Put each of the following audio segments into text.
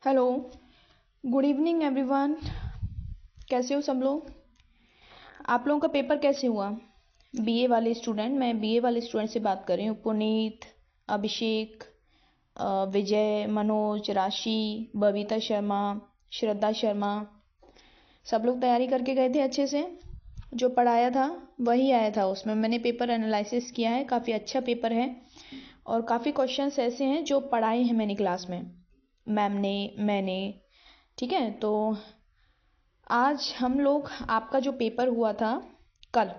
Hello, good evening everyone. कैसे हो सब लोग? आप लोगों का पेपर कैसे हुआ? बीए वाले स्टूडेंट, मैं बीए वाले स्टूडेंट से बात कर रही हूँ। पुनीत, अभिषेक, विजय, मनोज, राशि, बबीता शर्मा, श्रद्धा शर्मा, सब लोग तैयारी करके गए थे अच्छे से? जो पढ़ाया था वही आया था, उसमें मैंने पेपर एनालिसिस किया है, काफ़ी अच्छा पेपर है और काफ़ी क्वेश्चंस ऐसे हैं जो पढ़ाए हैं मैंने क्लास में, मैम ने, मैंने। ठीक है, तो आज हम लोग, आपका जो पेपर हुआ था कल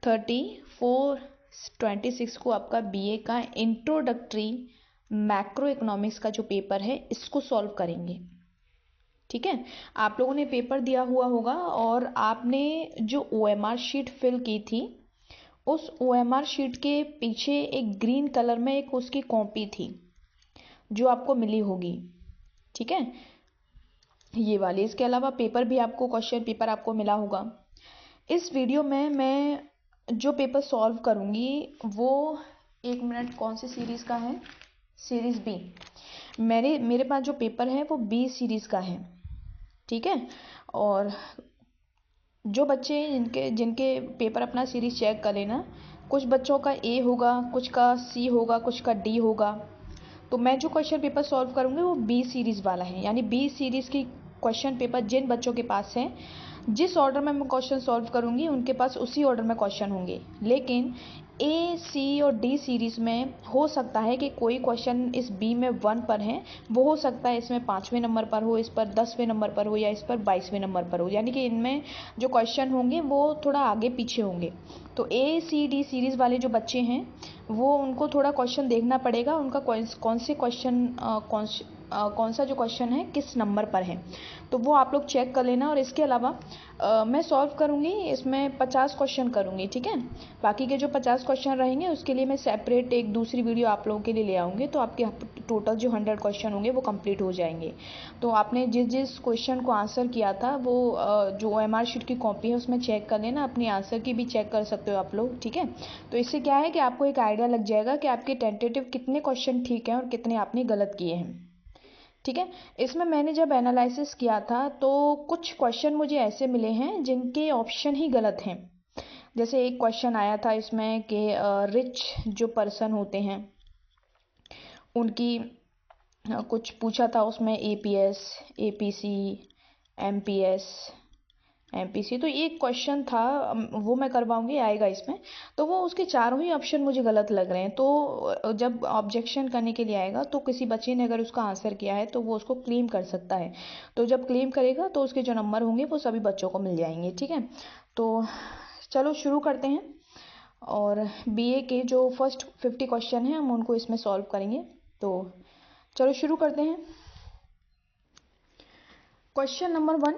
34/26 को, आपका बीए का इंट्रोडक्टरी मैक्रो इकोनॉमिक्स का जो पेपर है इसको सॉल्व करेंगे। ठीक है, आप लोगों ने पेपर दिया हुआ होगा और आपने जो ओएमआर शीट फिल की थी, उस ओएमआर शीट के पीछे एक ग्रीन कलर में एक उसकी कॉपी थी जो आपको मिली होगी। ठीक है, ये वाली। इसके अलावा पेपर भी आपको, क्वेश्चन पेपर आपको मिला होगा। इस वीडियो में मैं जो पेपर सॉल्व करूँगी वो, एक मिनट, कौन सी सीरीज़ का है? Series B. मेरे पास जो पेपर है वो बी सीरीज़ का है। ठीक है, और जो बच्चे जिनके जिनके पेपर अपना सीरीज़ चेक कर लेना, कुछ बच्चों का ए होगा, कुछ का सी होगा, कुछ का डी होगा। तो मैं जो क्वेश्चन पेपर सॉल्व करूँगी वो बी सीरीज़ वाला है, यानी बी सीरीज़ की क्वेश्चन पेपर जिन बच्चों के पास है, जिस ऑर्डर में मैं क्वेश्चन सॉल्व करूँगी उनके पास उसी ऑर्डर में क्वेश्चन होंगे। लेकिन ए, सी और डी सीरीज़ में हो सकता है कि कोई क्वेश्चन इस बी में 1 पर है, वो हो सकता है इसमें 5वें नंबर पर हो, इस पर 10वें नंबर पर हो, या इस पर 22वें नंबर पर हो। यानी कि इनमें जो क्वेश्चन होंगे वो थोड़ा आगे पीछे होंगे। तो ए, सी, डी सीरीज़ वाले जो बच्चे हैं वो, उनको थोड़ा क्वेश्चन देखना पड़ेगा, उनका कौन से क्वेश्चन, कौन सा जो क्वेश्चन है किस नंबर पर है, तो वो आप लोग चेक कर लेना। और इसके अलावा मैं सॉल्व करूँगी, इसमें 50 क्वेश्चन करूँगी। ठीक है, बाकी के जो 50 क्वेश्चन रहेंगे उसके लिए मैं सेपरेट एक दूसरी वीडियो आप लोगों के लिए ले आऊँगी, तो आपके टोटल जो 100 क्वेश्चन होंगे वो कंप्लीट हो जाएंगे। तो आपने जिस जिस क्वेश्चन को आंसर किया था वो जो ओएमआर शीट की कॉपी है उसमें चेक कर लेना, अपनी आंसर की भी चेक कर सकते हो आप लोग। ठीक है, तो इससे क्या है कि आपको एक आइडिया लग जाएगा कि आपके टेंटेटिव कितने क्वेश्चन ठीक हैं और कितने आपने गलत किए हैं। ठीक है, इसमें मैंने जब एनालिसिस किया था तो कुछ क्वेश्चन मुझे ऐसे मिले हैं जिनके ऑप्शन ही गलत हैं। जैसे एक क्वेश्चन आया था इसमें कि रिच जो पर्सन होते हैं उनकी, कुछ पूछा था उसमें, एपीएस, एपीसी, एमपीएस, एमपीसी। तो एक क्वेश्चन था, वो मैं करवाऊंगी, आएगा इसमें। तो वो उसके चारों ही ऑप्शन मुझे गलत लग रहे हैं। तो जब ऑब्जेक्शन करने के लिए आएगा तो किसी बच्चे ने अगर उसका आंसर किया है तो वो उसको क्लेम कर सकता है। तो जब क्लेम करेगा तो उसके जो नंबर होंगे वो सभी बच्चों को मिल जाएंगे। ठीक है, तो चलो शुरू करते हैं। और बीए के जो फर्स्ट 50 क्वेश्चन हैं हम उनको इसमें सॉल्व करेंगे। तो चलो शुरू करते हैं। क्वेश्चन नंबर 1,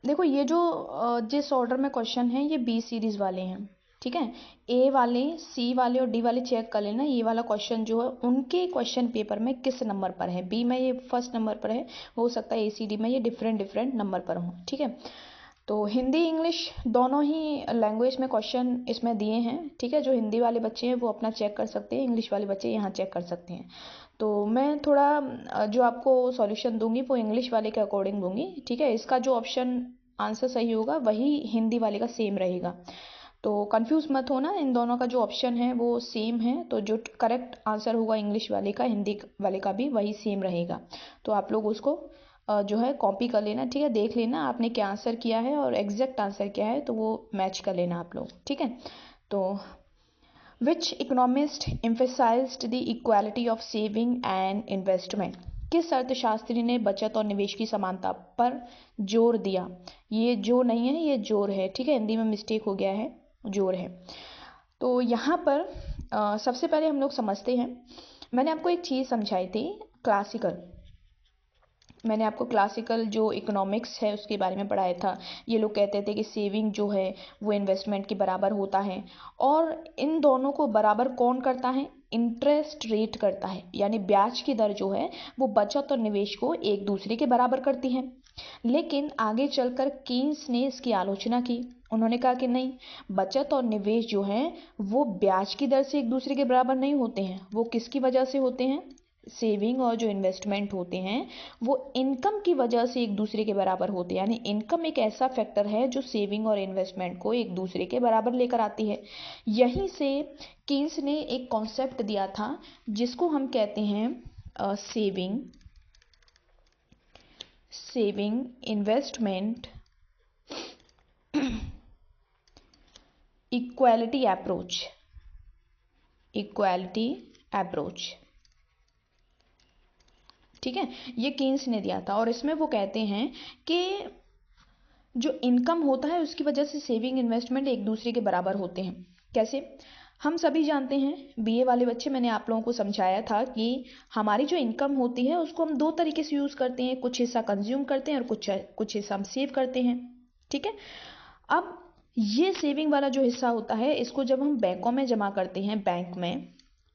देखो ये जो जिस ऑर्डर में क्वेश्चन है ये बी सीरीज वाले हैं। ठीक है, ए वाले, सी वाले और डी वाले चेक कर लेना, ये वाला क्वेश्चन जो है उनके क्वेश्चन पेपर में किस नंबर पर है। बी में ये फर्स्ट नंबर पर है, हो सकता है ए सी डी में ये डिफरेंट डिफरेंट नंबर पर हो। ठीक है, तो हिंदी इंग्लिश दोनों ही लैंग्वेज में क्वेश्चन इसमें दिए हैं। ठीक है, जो हिंदी वाले बच्चे हैं वो अपना चेक कर सकते हैं, इंग्लिश वाले बच्चे यहाँ चेक कर सकते हैं। तो मैं थोड़ा जो आपको सॉल्यूशन दूंगी वो इंग्लिश वाले के अकॉर्डिंग दूंगी। ठीक है, इसका जो ऑप्शन आंसर सही होगा वही हिंदी वाले का सेम रहेगा। तो कंफ्यूज मत होना, इन दोनों का जो ऑप्शन है वो सेम है, तो जो करेक्ट आंसर होगा इंग्लिश वाले का, हिंदी वाले का भी वही सेम रहेगा। तो आप लोग उसको जो है कॉपी कर लेना। ठीक है, देख लेना आपने क्या आंसर किया है और एग्जैक्ट आंसर क्या है, तो वो मैच कर लेना आप लोग। ठीक है, तो which economist emphasized the equality of saving and investment, किस अर्थशास्त्री ने बचत और निवेश की समानता पर जोर दिया? ये जो नहीं है, ये जोर है। ठीक है, हिंदी में मिस्टेक हो गया है, जोर है। तो यहाँ पर सबसे पहले हम लोग समझते हैं, मैंने आपको एक चीज़ समझाई थी, क्लासिकल। मैंने आपको क्लासिकल जो इकोनॉमिक्स है उसके बारे में पढ़ाया था। ये लोग कहते थे कि सेविंग जो है वो इन्वेस्टमेंट के बराबर होता है, और इन दोनों को बराबर कौन करता है? इंटरेस्ट रेट करता है, यानी ब्याज की दर जो है वो बचत और निवेश को एक दूसरे के बराबर करती है। लेकिन आगे चलकर कीन्स ने इसकी आलोचना की। उन्होंने कहा कि नहीं, बचत और निवेश जो है वो ब्याज की दर से एक दूसरे के बराबर नहीं होते हैं। वो किसकी वजह से होते हैं? सेविंग और जो इन्वेस्टमेंट होते हैं वो इनकम की वजह से एक दूसरे के बराबर होते हैं, यानी इनकम एक ऐसा फैक्टर है जो सेविंग और इन्वेस्टमेंट को एक दूसरे के बराबर लेकर आती है। यहीं से कीन्स ने एक कॉन्सेप्ट दिया था जिसको हम कहते हैं सेविंग इन्वेस्टमेंट इक्वालिटी अप्रोच। ठीक है, ये कीन्स ने दिया था और इसमें वो कहते हैं कि जो इनकम होता है उसकी वजह से सेविंग इन्वेस्टमेंट एक दूसरे के बराबर होते हैं। कैसे? हम सभी जानते हैं, बीए वाले बच्चे, मैंने आप लोगों को समझाया था कि हमारी जो इनकम होती है उसको हम दो तरीके से यूज़ करते हैं, कुछ हिस्सा कंज्यूम करते हैं और कुछ हिस्सा हम सेव करते हैं। ठीक है, अब ये सेविंग वाला जो हिस्सा होता है इसको जब हम बैंकों में जमा करते हैं बैंक में,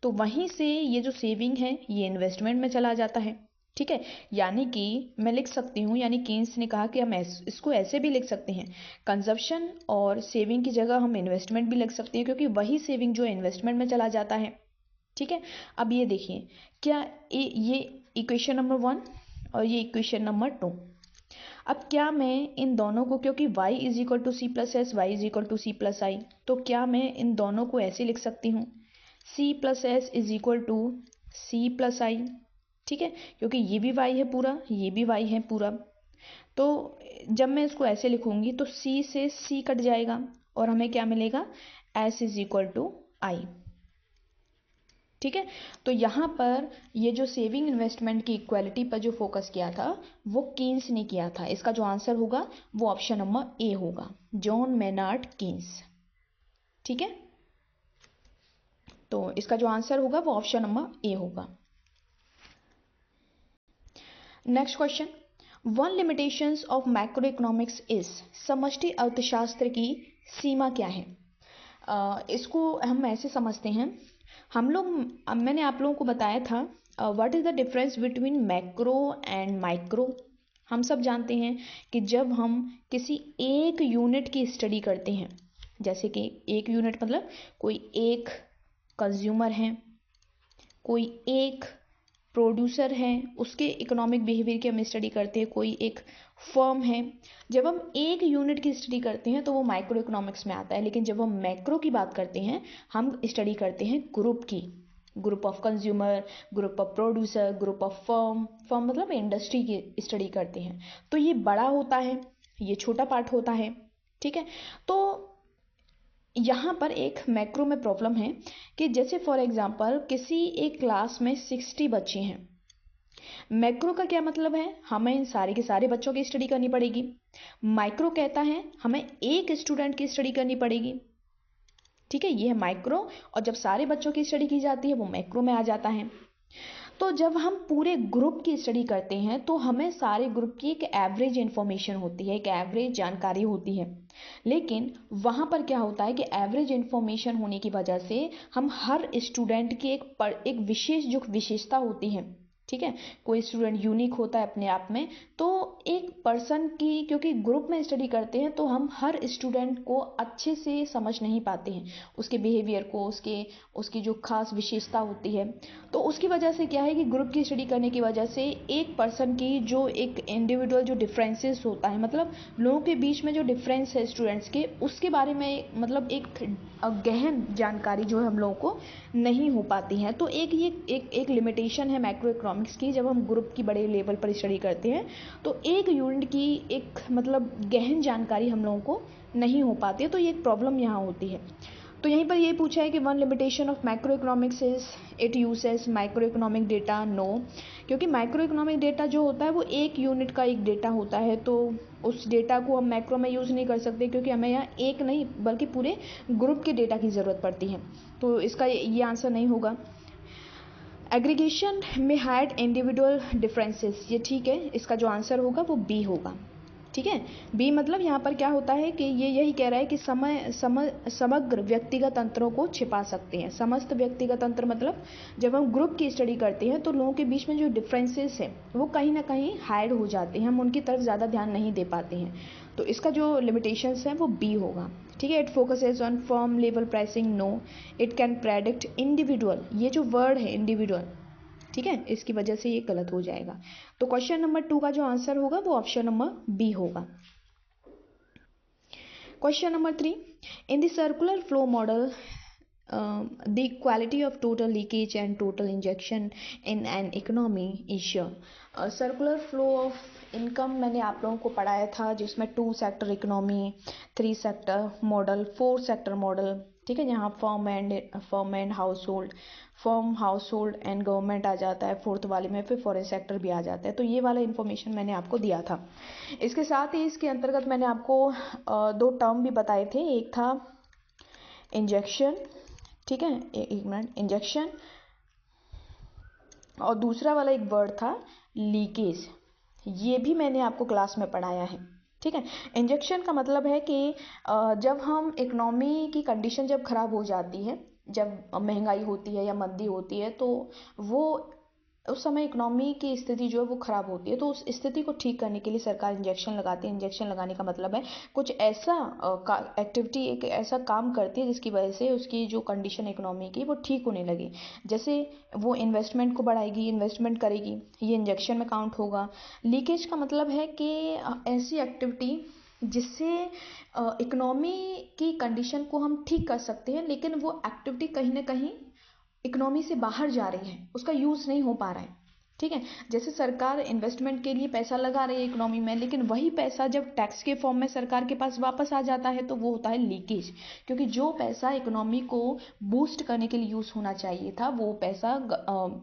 तो वहीं से ये जो सेविंग है ये इन्वेस्टमेंट में चला जाता है। ठीक है, यानी कि मैं लिख सकती हूँ, यानी कीन्स ने कहा कि हम इसको ऐसे भी लिख सकते हैं, कंजप्शन और सेविंग की जगह हम इन्वेस्टमेंट भी लिख सकते हैं, क्योंकि वही सेविंग जो इन्वेस्टमेंट में चला जाता है। ठीक है, अब ये देखिए, क्या ये इक्वेशन नंबर 1 और ये इक्वेशन नंबर 2। अब क्या मैं इन दोनों को, क्योंकि y is equal to C plus S, Y is equal to C plus I, तो क्या मैं इन दोनों को ऐसे लिख सकती हूँ, c plus S is equal to C plus I. ठीक है, क्योंकि ये भी y है पूरा, ये भी y है पूरा, तो जब मैं इसको ऐसे लिखूंगी तो c से c कट जाएगा और हमें क्या मिलेगा, s इज इक्वल टू आई। ठीक है, तो यहाँ पर ये जो सेविंग इन्वेस्टमेंट की इक्वालिटी पर जो फोकस किया था वो कीन्स ने किया था। इसका जो आंसर होगा वो ऑप्शन नंबर ए होगा, जॉन मेनार्ड कीन्स। ठीक है, तो इसका जो आंसर होगा वो ऑप्शन नंबर ए होगा। Next question, one limitations of macro economics is, समष्टि अर्थशास्त्र की सीमा क्या है? इसको हम ऐसे समझते हैं, हम लोग, मैंने आप लोगों को बताया था what is the difference between macro and micro. हम सब जानते हैं कि जब हम किसी एक यूनिट की स्टडी करते हैं, जैसे कि एक यूनिट मतलब कोई एक कंज्यूमर है, कोई एक प्रोड्यूसर है, उसके इकोनॉमिक बिहेवियर की हम स्टडी करते हैं, कोई एक फर्म है, जब हम एक यूनिट की स्टडी करते हैं तो वो माइक्रो इकोनॉमिक्स में आता है। लेकिन जब हम मैक्रो की बात करते हैं, हम स्टडी करते हैं ग्रुप की, group of consumer, group of producer, group of firm मतलब इंडस्ट्री की स्टडी करते हैं। तो ये बड़ा होता है, ये छोटा पार्ट होता है। ठीक है, तो यहाँ पर एक मैक्रो में प्रॉब्लम है कि जैसे फॉर एग्जांपल किसी एक क्लास में 60 बच्चे हैं। मैक्रो का क्या मतलब है, हमें इन सारे के सारे बच्चों की स्टडी करनी पड़ेगी। माइक्रो कहता है हमें एक स्टूडेंट की स्टडी करनी पड़ेगी। ठीक है, ये है माइक्रो, और जब सारे बच्चों की स्टडी की जाती है वो मैक्रो में आ जाता है। तो जब हम पूरे ग्रुप की स्टडी करते हैं तो हमें सारे ग्रुप की एक एवरेज इंफॉर्मेशन होती है, एक एवरेज जानकारी होती है। लेकिन वहाँ पर क्या होता है कि एवरेज इंफॉर्मेशन होने की वजह से हम हर स्टूडेंट की एक विशेष जो विशेषता होती है, ठीक है, कोई स्टूडेंट यूनिक होता है अपने आप में, तो एक पर्सन की, क्योंकि ग्रुप में स्टडी करते हैं तो हम हर स्टूडेंट को अच्छे से समझ नहीं पाते हैं, उसके बिहेवियर को, उसकी जो खास विशेषता होती है। तो उसकी वजह से क्या है कि ग्रुप की स्टडी करने की वजह से एक पर्सन की जो एक इंडिविजुअल जो डिफरेंसेस होता है, मतलब लोगों के बीच में जो डिफरेंस है स्टूडेंट्स के, उसके बारे में मतलब एक गहन जानकारी जो है हम लोगों को नहीं हो पाती है। तो ये एक लिमिटेशन है मैक्रो इकोनॉमिक्स की। जब हम ग्रुप की बड़े लेवल पर स्टडी करते हैं तो एक यूनिट की एक मतलब गहन जानकारी हम लोगों को नहीं हो पाती है, तो ये एक प्रॉब्लम यहाँ होती है। तो यहीं पर ये पूछा है कि one limitation of micro economics is it uses micro economic data. No, क्योंकि माइक्रो इकोनॉमिक डेटा जो होता है वो एक यूनिट का एक डेटा होता है, तो उस डेटा को हम मैक्रो में यूज़ नहीं कर सकते, क्योंकि हमें यहाँ एक नहीं बल्कि पूरे ग्रुप के डेटा की ज़रूरत पड़ती है। तो इसका ये आंसर नहीं होगा। एग्रीगेशन में हाइड इंडिविजुअल डिफरेंसेस, ये ठीक है, इसका जो आंसर होगा वो बी होगा। ठीक है, बी मतलब यहाँ पर क्या होता है कि ये यही कह रहा है कि समग्र व्यक्तिगत अंतरों को छिपा सकते हैं। समस्त व्यक्तिगत अंतर मतलब जब हम ग्रुप की स्टडी करते हैं तो लोगों के बीच में जो डिफरेंसेस है वो कहीं ना कहीं हाइड हो जाते हैं, हम उनकी तरफ ज़्यादा ध्यान नहीं दे पाते हैं। तो इसका जो लिमिटेशंस है वो बी होगा। ठीक है, it focuses on firm level pricing. No, it can predict individual, ये जो वर्ड है इंडिविजुअल, ठीक है, इसकी वजह से ये गलत हो जाएगा। तो क्वेश्चन नंबर 2 का जो आंसर होगा वो ऑप्शन नंबर बी होगा। Question number 3, in the circular flow model the quality of total leakage and total injection in an economy is sure. Circular flow of income मैंने आप लोगों को पढ़ाया था, जिसमें 2 sector economy, 3 sector model, 4 sector model, ठीक है, जहाँ firm and household and government आ जाता है 4th वाले में, फिर फॉरेन सेक्टर भी आ जाता है। तो ये वाला इन्फॉर्मेशन मैंने आपको दिया था। इसके साथ ही इसके अंतर्गत मैंने आपको 2 टर्म भी बताए थे, एक था इंजेक्शन, ठीक है, एक मिनट, इंजेक्शन, और दूसरा वाला एक वर्ड था लीकेज। ये भी मैंने आपको क्लास में पढ़ाया है, ठीक है। इंजेक्शन का मतलब है कि जब हम इकोनॉमी की कंडीशन जब खराब हो जाती है, जब महंगाई होती है या मंदी होती है, तो वो उस समय इकोनॉमी की स्थिति जो है वो खराब होती है, तो उस स्थिति को ठीक करने के लिए सरकार इंजेक्शन लगाती है। इंजेक्शन लगाने का मतलब है कुछ ऐसा एक्टिविटी, एक ऐसा काम करती है जिसकी वजह से उसकी जो कंडीशन इकोनॉमी की वो ठीक होने लगे। जैसे वो इन्वेस्टमेंट को बढ़ाएगी, इन्वेस्टमेंट करेगी, ये इंजेक्शन में काउंट होगा। लीकेज का मतलब है कि ऐसी एक्टिविटी जिससे इकोनॉमी की कंडीशन को हम ठीक कर सकते हैं, लेकिन वो एक्टिविटी कहीं ना कहीं इकोनॉमी से बाहर जा रही है, उसका यूज़ नहीं हो पा रहा है, ठीक है। जैसे सरकार इन्वेस्टमेंट के लिए पैसा लगा रही है इकोनॉमी में, लेकिन वही पैसा जब टैक्स के फॉर्म में सरकार के पास वापस आ जाता है तो वो होता है लीकेज, क्योंकि जो पैसा इकोनॉमी को बूस्ट करने के लिए यूज़ होना चाहिए था वो पैसा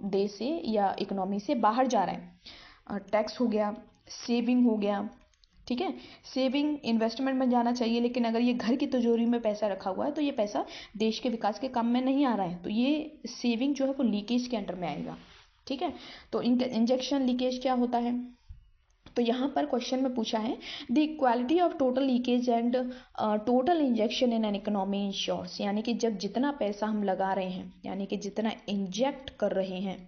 देश से या इकोनॉमी से बाहर जा रहा है। टैक्स हो गया, सेविंग हो गया, ठीक है, सेविंग इन्वेस्टमेंट में जाना चाहिए, लेकिन अगर ये घर की तिजोरी में पैसा रखा हुआ है तो ये पैसा देश के विकास के काम में नहीं आ रहा है, तो ये सेविंग जो है वो लीकेज के अंडर में आएगा, ठीक है। तो इंजेक्शन लीकेज क्या होता है, तो यहाँ पर क्वेश्चन में पूछा है the equality of total leakage and total injection in an economy ensures, यानी कि जब जितना पैसा हम लगा रहे हैं, यानी कि जितना इंजेक्ट कर रहे हैं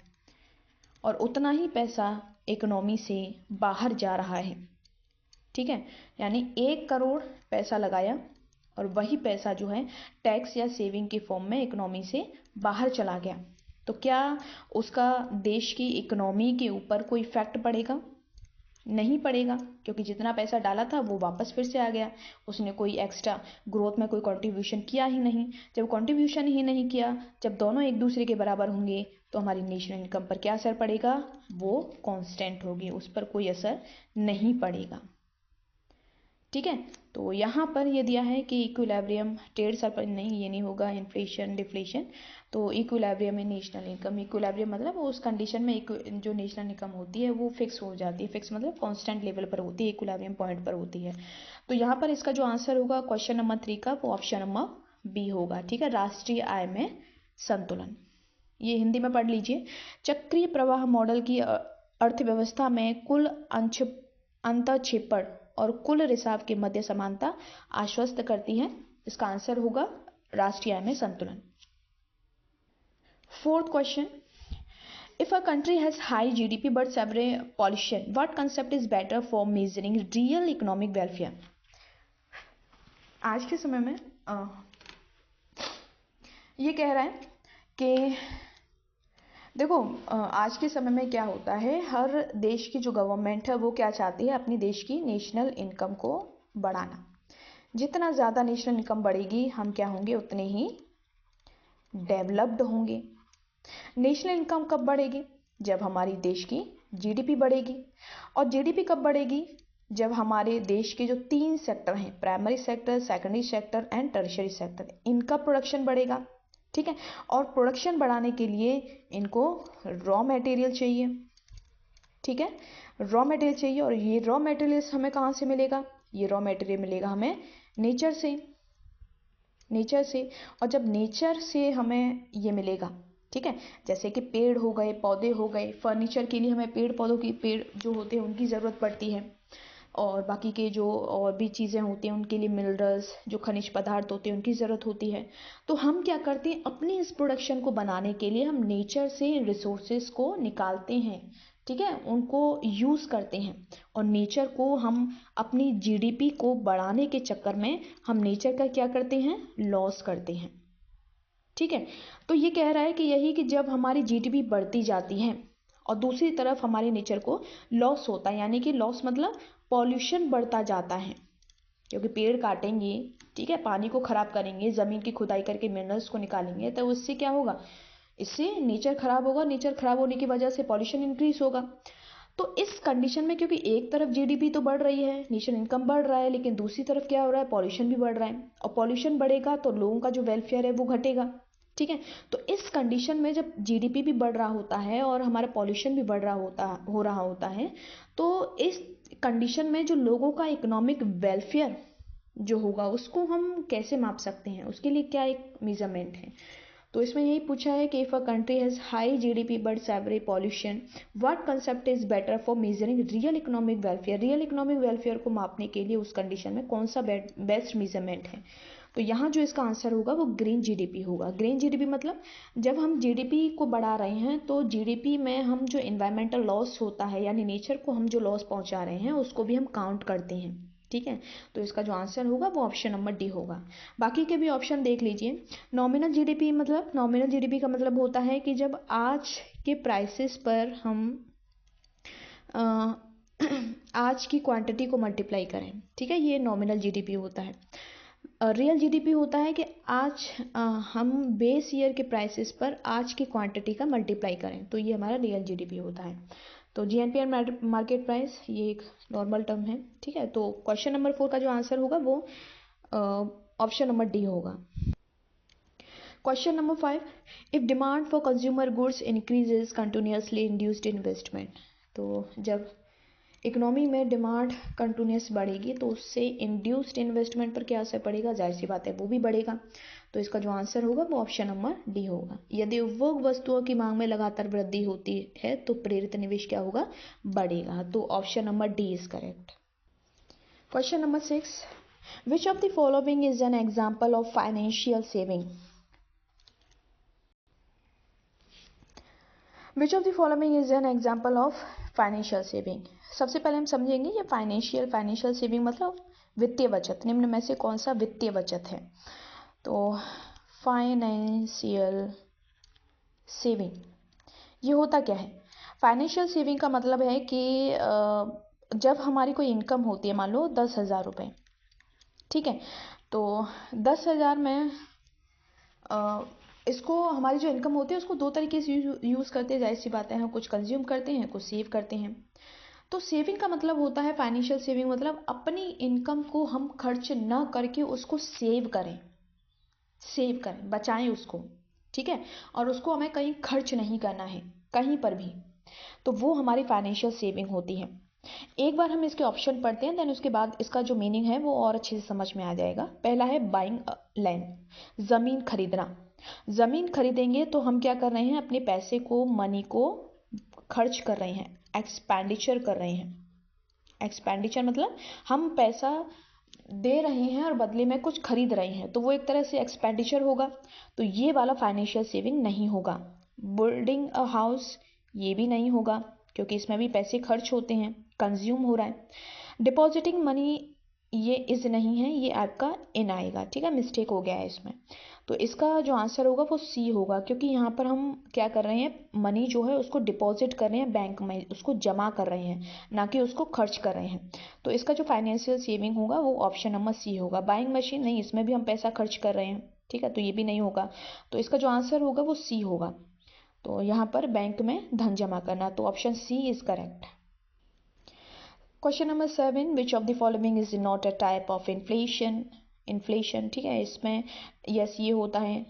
और उतना ही पैसा इकोनॉमी से बाहर जा रहा है, ठीक है। यानी 1 करोड़ पैसा लगाया और वही पैसा जो है टैक्स या सेविंग के फॉर्म में इकोनॉमी से बाहर चला गया, तो क्या उसका देश की इकोनॉमी के ऊपर कोई इफेक्ट पड़ेगा? नहीं पड़ेगा, क्योंकि जितना पैसा डाला था वो वापस फिर से आ गया, उसने कोई एक्स्ट्रा ग्रोथ में कोई कंट्रीब्यूशन किया ही नहीं। जब कंट्रीब्यूशन ही नहीं किया, जब दोनों एक दूसरे के बराबर होंगे, तो हमारी नेशनल इनकम पर क्या असर पड़ेगा? वो कांस्टेंट होगी, उस पर कोई असर नहीं पड़ेगा, ठीक है। तो यहाँ पर ये दिया है कि इक्विलिब्रियम ट्रेड सरप्लस, नहीं ये नहीं होगा, इन्फ्लेशन डिफ्लेशन, तो इक्विलिब्रियम में नेशनल इनकम, इक्विलिब्रियम मतलब उस कंडीशन में जो नेशनल इनकम होती है वो फिक्स हो जाती है, फिक्स मतलब कांस्टेंट लेवल पर होती है, इक्विलिब्रियम पॉइंट पर होती है। तो यहाँ पर इसका जो आंसर होगा क्वेश्चन नंबर 3 का, वो ऑप्शन नंबर बी होगा, ठीक है, राष्ट्रीय आय में संतुलन। ये हिंदी में पढ़ लीजिए। चक्रीय प्रवाह मॉडल की अर्थव्यवस्था में कुल अंतःक्षेपण और कुल रिसाव के मध्य समानता आश्वस्त करती है। इसका आंसर होगा राष्ट्रीय आय में संतुलन। 4th question, if a country has high GDP but several pollution, what concept is better for measuring real economic welfare? आज के समय में ये कह रहा है कि देखो, आज के समय में क्या होता है, हर देश की जो गवर्नमेंट है वो क्या चाहती है, अपनी देश की नेशनल इनकम को बढ़ाना। जितना ज़्यादा नेशनल इनकम बढ़ेगी, हम क्या होंगे, उतने ही डेवलप्ड होंगे। नेशनल इनकम कब बढ़ेगी? जब हमारी देश की जीडीपी बढ़ेगी। और जीडीपी कब बढ़ेगी? जब हमारे देश के जो 3 सेक्टर हैं, primary sector, secondary sector and tertiary sector, इनका प्रोडक्शन बढ़ेगा, ठीक है। और प्रोडक्शन बढ़ाने के लिए इनको रॉ मटेरियल चाहिए, ठीक है, रॉ मटेरियल चाहिए। और ये रॉ मटेरियल्स हमें कहाँ से मिलेगा? ये रॉ मटेरियल मिलेगा हमें नेचर से, नेचर से। और जब नेचर से हमें ये मिलेगा, ठीक है, जैसे कि पेड़ हो गए, पौधे हो गए, फर्नीचर के लिए हमें पेड़ पौधों की, पेड़ जो होते हैं उनकी ज़रूरत पड़ती है, और बाकी के जो और भी चीज़ें होती हैं उनके लिए मिनरल्स, जो खनिज पदार्थ होते हैं उनकी ज़रूरत होती है। तो हम क्या करते हैं, अपनी इस प्रोडक्शन को बनाने के लिए हम नेचर से रिसोर्सेज को निकालते हैं, ठीक है, उनको यूज़ करते हैं। और नेचर को हम अपनी जीडीपी को बढ़ाने के चक्कर में हम नेचर का क्या करते हैं, लॉस करते हैं, ठीक है। तो ये कह रहा है कि यही कि जब हमारी जीडीपी बढ़ती जाती है, और दूसरी तरफ हमारे नेचर को लॉस होता है, यानी कि लॉस मतलब पॉल्यूशन बढ़ता जाता है, क्योंकि पेड़ काटेंगे, ठीक है, पानी को खराब करेंगे, ज़मीन की खुदाई करके मिनरल्स को निकालेंगे, तो उससे क्या होगा, इससे नेचर खराब होगा, नेचर खराब होने की वजह से पॉल्यूशन इंक्रीज होगा। तो इस कंडीशन में क्योंकि एक तरफ जीडीपी तो बढ़ रही है, नेशनल इनकम बढ़ रहा है, लेकिन दूसरी तरफ क्या हो रहा है, पॉल्यूशन भी बढ़ रहा है, और पॉल्यूशन बढ़ेगा तो लोगों का जो वेलफेयर है वो घटेगा, ठीक है। तो इस कंडीशन में जब जीडीपी भी बढ़ रहा होता है और हमारा पॉल्यूशन भी बढ़ रहा होता है, तो इस कंडीशन में जो लोगों का इकोनॉमिक वेलफेयर जो होगा उसको हम कैसे माप सकते हैं, उसके लिए क्या एक मेजरमेंट है। तो इसमें यही पूछा है कि if a country has high GDP but severe pollution, what concept is better for measuring real economic welfare. Real economic welfare को मापने के लिए उस कंडीशन में कौन सा बेस्ट मेजरमेंट है। तो यहाँ जो इसका आंसर होगा वो ग्रीन जीडीपी होगा। ग्रीन जीडीपी मतलब जब हम जीडीपी को बढ़ा रहे हैं तो जीडीपी में हम जो इन्वायरमेंटल लॉस होता है, यानी नेचर को हम जो लॉस पहुंचा रहे हैं उसको भी हम काउंट करते हैं, ठीक है। तो इसका जो आंसर होगा वो ऑप्शन नंबर डी होगा। बाकी के भी ऑप्शन देख लीजिए। नॉमिनल जीडीपी मतलब, नॉमिनल जीडीपी का मतलब होता है कि जब आज के प्राइसेस पर हम आज की क्वांटिटी को मल्टीप्लाई करें, ठीक है, ये नॉमिनल जीडीपी होता है। रियल जीडीपी होता है कि आज हम बेस ईयर के प्राइसेस पर आज की क्वांटिटी का मल्टीप्लाई करें, तो ये हमारा रियल जीडीपी होता है। तो जीएनपीआर मार्केट प्राइस ये एक नॉर्मल टर्म है, ठीक है। तो क्वेश्चन नंबर 4 का जो आंसर होगा वो ऑप्शन नंबर डी होगा। Question number 5, if demand for consumer goods increases continuously induced investment. तो जब इकोनॉमी में डिमांड कंटिन्यूस बढ़ेगी तो उससे इंड्यूस्ड इन्वेस्टमेंट पर क्या असर पड़ेगा, जाहिर सी बात है वो भी बढ़ेगा। तो इसका जो आंसर होगा वो ऑप्शन नंबर डी होगा। यदि उपभोग वस्तुओं की मांग में लगातार वृद्धि होती है तो प्रेरित निवेश क्या होगा, बढ़ेगा। तो option number D is correct. Question number 6, which of the following is an example of financial saving. Which of the following is an example of financial saving. सबसे पहले हम समझेंगे ये फाइनेंशियल सेविंग मतलब वित्तीय बचत। निम्न में से कौन सा वित्तीय बचत है। तो फाइनेंशियल सेविंग ये होता क्या है। फाइनेंशियल सेविंग का मतलब है कि जब हमारी कोई इनकम होती है, मान लो 10,000 रुपये, ठीक है, तो 10,000 में इसको हमारी जो इनकम होती है उसको दो तरीके से यूज़ करते हैं, जाहिर सी बात है, हम कुछ कंज्यूम करते हैं, कुछ सेव करते हैं। तो सेविंग का मतलब होता है, फाइनेंशियल सेविंग मतलब अपनी इनकम को हम खर्च न करके उसको सेव करें, बचाएं उसको, ठीक है, और उसको हमें कहीं खर्च नहीं करना है कहीं पर भी, तो वो हमारी फाइनेंशियल सेविंग होती है। एक बार हम इसके ऑप्शन पढ़ते हैं, देन उसके बाद इसका जो मीनिंग है वो और अच्छे से समझ में आ जाएगा। पहला है बाइंग लैंड, ज़मीन खरीदना। ज़मीन खरीदेंगे तो हम क्या कर रहे हैं, अपने पैसे को, मनी को खर्च कर रहे हैं, एक्सपेंडिचर कर रहे हैं। एक्सपेंडिचर मतलब हम पैसा दे रहे हैं और बदले में कुछ खरीद रहे हैं, तो वो एक तरह से एक्सपेंडिचर होगा। तो ये वाला फाइनेंशियल सेविंग नहीं होगा। बिल्डिंग अ हाउस ये भी नहीं होगा, क्योंकि इसमें भी पैसे खर्च होते हैं, कंज्यूम हो रहा है। डिपॉजिटिंग मनी ये इज नहीं है, ये आपका इन आएगा, ठीक है, मिस्टेक हो गया है इसमें। तो इसका जो आंसर होगा वो सी होगा, क्योंकि यहाँ पर हम क्या कर रहे हैं, मनी जो है उसको डिपॉजिट कर रहे हैं बैंक में, उसको जमा कर रहे हैं, ना कि उसको खर्च कर रहे हैं। तो इसका जो फाइनेंशियल सेविंग होगा वो ऑप्शन नंबर सी होगा। बाइंग मशीन नहीं, इसमें भी हम पैसा खर्च कर रहे हैं, ठीक है, तो ये भी नहीं होगा। तो इसका जो आंसर होगा वो सी होगा। तो यहाँ पर बैंक में धन जमा करना, तो option C is correct. Question number 7, which of the following is not a type of inflation, ठीक है, इसमें यस ये होता है,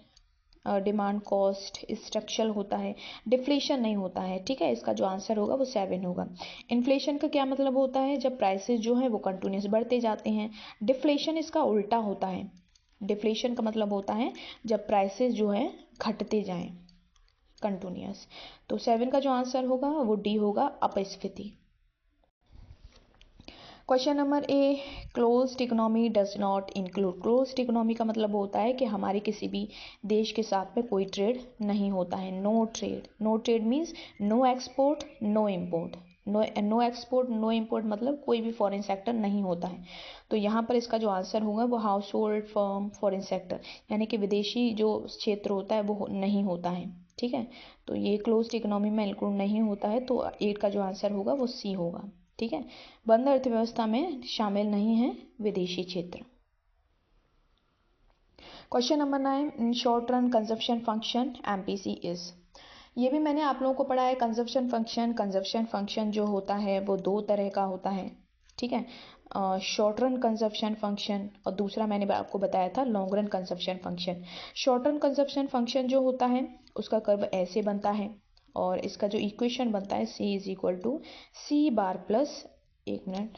डिमांड कॉस्ट स्ट्रक्चरल होता है, डिफ्लेशन नहीं होता है, ठीक है। इसका जो आंसर होगा वो 7 होगा। इन्फ्लेशन का क्या मतलब होता है, जब प्राइसेस जो है वो कंटिन्यूस बढ़ते जाते हैं। डिफ्लेशन इसका उल्टा होता है। डिफ्लेशन का मतलब होता है जब प्राइसेस जो है घटते जाएं कंटिन्यूस। तो 7 का जो आंसर होगा वो डी होगा, अपस्फीति। Question number A, closed economy does not include. Closed economy का मतलब होता है कि हमारे किसी भी देश के साथ में कोई ट्रेड नहीं होता है, no trade. No trade means no export no import. No export no import मतलब कोई भी फॉरेन सेक्टर नहीं होता है। तो यहाँ पर इसका जो आंसर होगा वो house hold firm foreign sector, यानी कि विदेशी जो क्षेत्र होता है वो नहीं होता है, ठीक है, तो ये क्लोज्ड इकोनॉमी में इंक्लूड नहीं होता है, तो 8 का जो आंसर होगा वो सी होगा। ठीक है, बंद अर्थव्यवस्था में शामिल नहीं है विदेशी क्षेत्र। Question number 9, short run consumption function MPC is. ये भी मैंने आप लोगों को पढ़ा है। कंजप्शन फंक्शन जो होता है वो दो तरह का होता है। ठीक है, शॉर्ट रन कंजप्शन फंक्शन और दूसरा मैंने आपको बताया था long run consumption function. Short run consumption function जो होता है उसका कर्व ऐसे बनता है और इसका जो इक्वेशन बनता है c is equal to C bar plus, एक minute,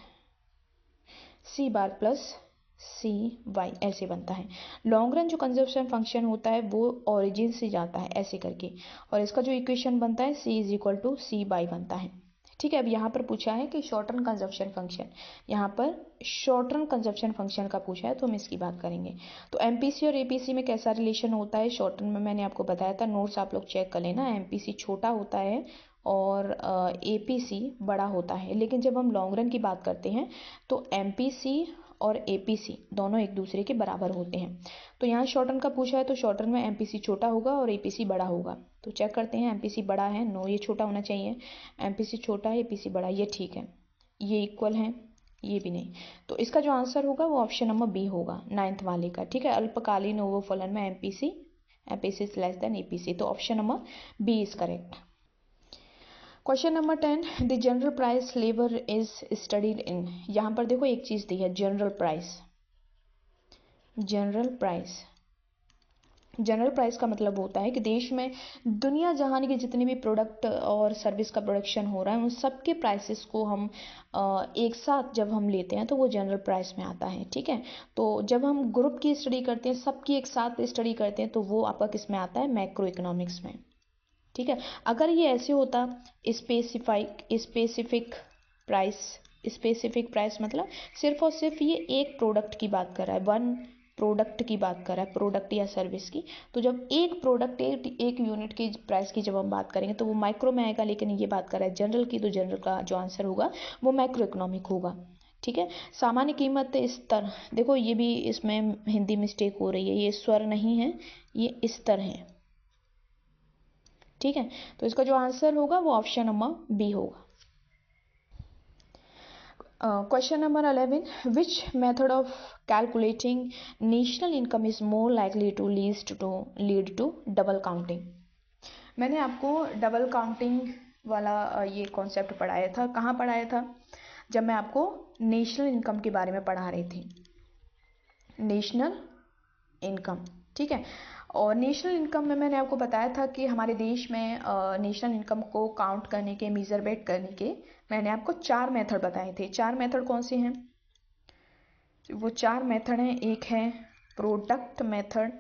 C bar plus C Y ऐसे बनता है। लॉन्ग रन जो कंजप्शन फंक्शन होता है वो ओरिजिन से जाता है ऐसे करके, और इसका जो इक्वेशन बनता है c is equal to C by बनता है। ठीक है, अब यहाँ पर पूछा है कि शॉर्ट रन कंजप्शन फंक्शन, यहाँ पर शॉर्ट रन कंजप्शन फंक्शन का पूछा है तो हम इसकी बात करेंगे। तो एमपीसी और एपीसी में कैसा रिलेशन होता है? शॉर्ट रन में मैंने आपको बताया था, नोट्स आप लोग चेक कर लेना। एमपीसी छोटा होता है और एपीसी बड़ा होता है, लेकिन जब हम लॉन्ग रन की बात करते हैं तो एमपीसी और एपीसी दोनों एक दूसरे के बराबर होते हैं। तो यहाँ शॉर्ट रन का पूछा है तो शॉर्ट रन में एमपीसी छोटा होगा और एपीसी बड़ा होगा। तो चेक करते हैं, एमपीसी बड़ा है, नो ये छोटा होना चाहिए, एमपीसी छोटा है एपीसी बड़ा, ये ठीक है, ये इक्वल है, ये भी नहीं। तो इसका जो आंसर होगा वो ऑप्शन नंबर बी होगा, 9th वाले का। ठीक है, अल्पकालीन ओवरफलन में MPC is less than APC, तो option number B is correct. Question number 10, the general price labour is studied in. यहाँ पर देखो एक चीज दी है, जनरल प्राइस। जनरल प्राइस का मतलब होता है कि देश में दुनिया जहान के जितने भी प्रोडक्ट और सर्विस का प्रोडक्शन हो रहा है उन सब के प्राइसेस को हम एक साथ जब हम लेते हैं तो वो जनरल प्राइस में आता है। ठीक है, तो जब हम ग्रुप की स्टडी करते हैं, सबकी एक साथ स्टडी करते हैं, तो वो आपका किस में आता है? मैक्रो इकोनॉमिक्स में। ठीक है, अगर ये ऐसे होता स्पेसिफिक प्राइस मतलब सिर्फ और सिर्फ ये एक प्रोडक्ट की बात कर रहा है, वन प्रोडक्ट की बात कर रहा है, प्रोडक्ट या सर्विस की, तो जब एक प्रोडक्ट एक यूनिट की प्राइस की जब हम बात करेंगे तो वो माइक्रो में आएगा। लेकिन ये बात कर रहा है जनरल की, तो जनरल का जो आंसर होगा वो मैक्रो इकोनॉमिक होगा। ठीक है, सामान्य कीमत स्तर, देखो ये भी इसमें हिंदी मिस्टेक हो रही है, ये स्वर नहीं है, ये स्तर है। ठीक है, तो इसका जो आंसर होगा वो ऑप्शन नंबर बी होगा। Question number 11, which method of calculating national income is more likely to lead to double counting. मैंने आपको डबल काउंटिंग वाला ये कॉन्सेप्ट पढ़ाया था। कहाँ पढ़ाया था? जब मैं आपको नेशनल इनकम के बारे में पढ़ा रही थी, नेशनल इनकम। ठीक है, और नेशनल इनकम में मैंने आपको बताया था कि हमारे देश में नेशनल इनकम को काउंट करने के, मेजरमेंट करने के मैंने आपको 4 मेथड बताए थे। 4 मेथड कौन से हैं? वो 4 मेथड हैं, एक है प्रोडक्ट मेथड,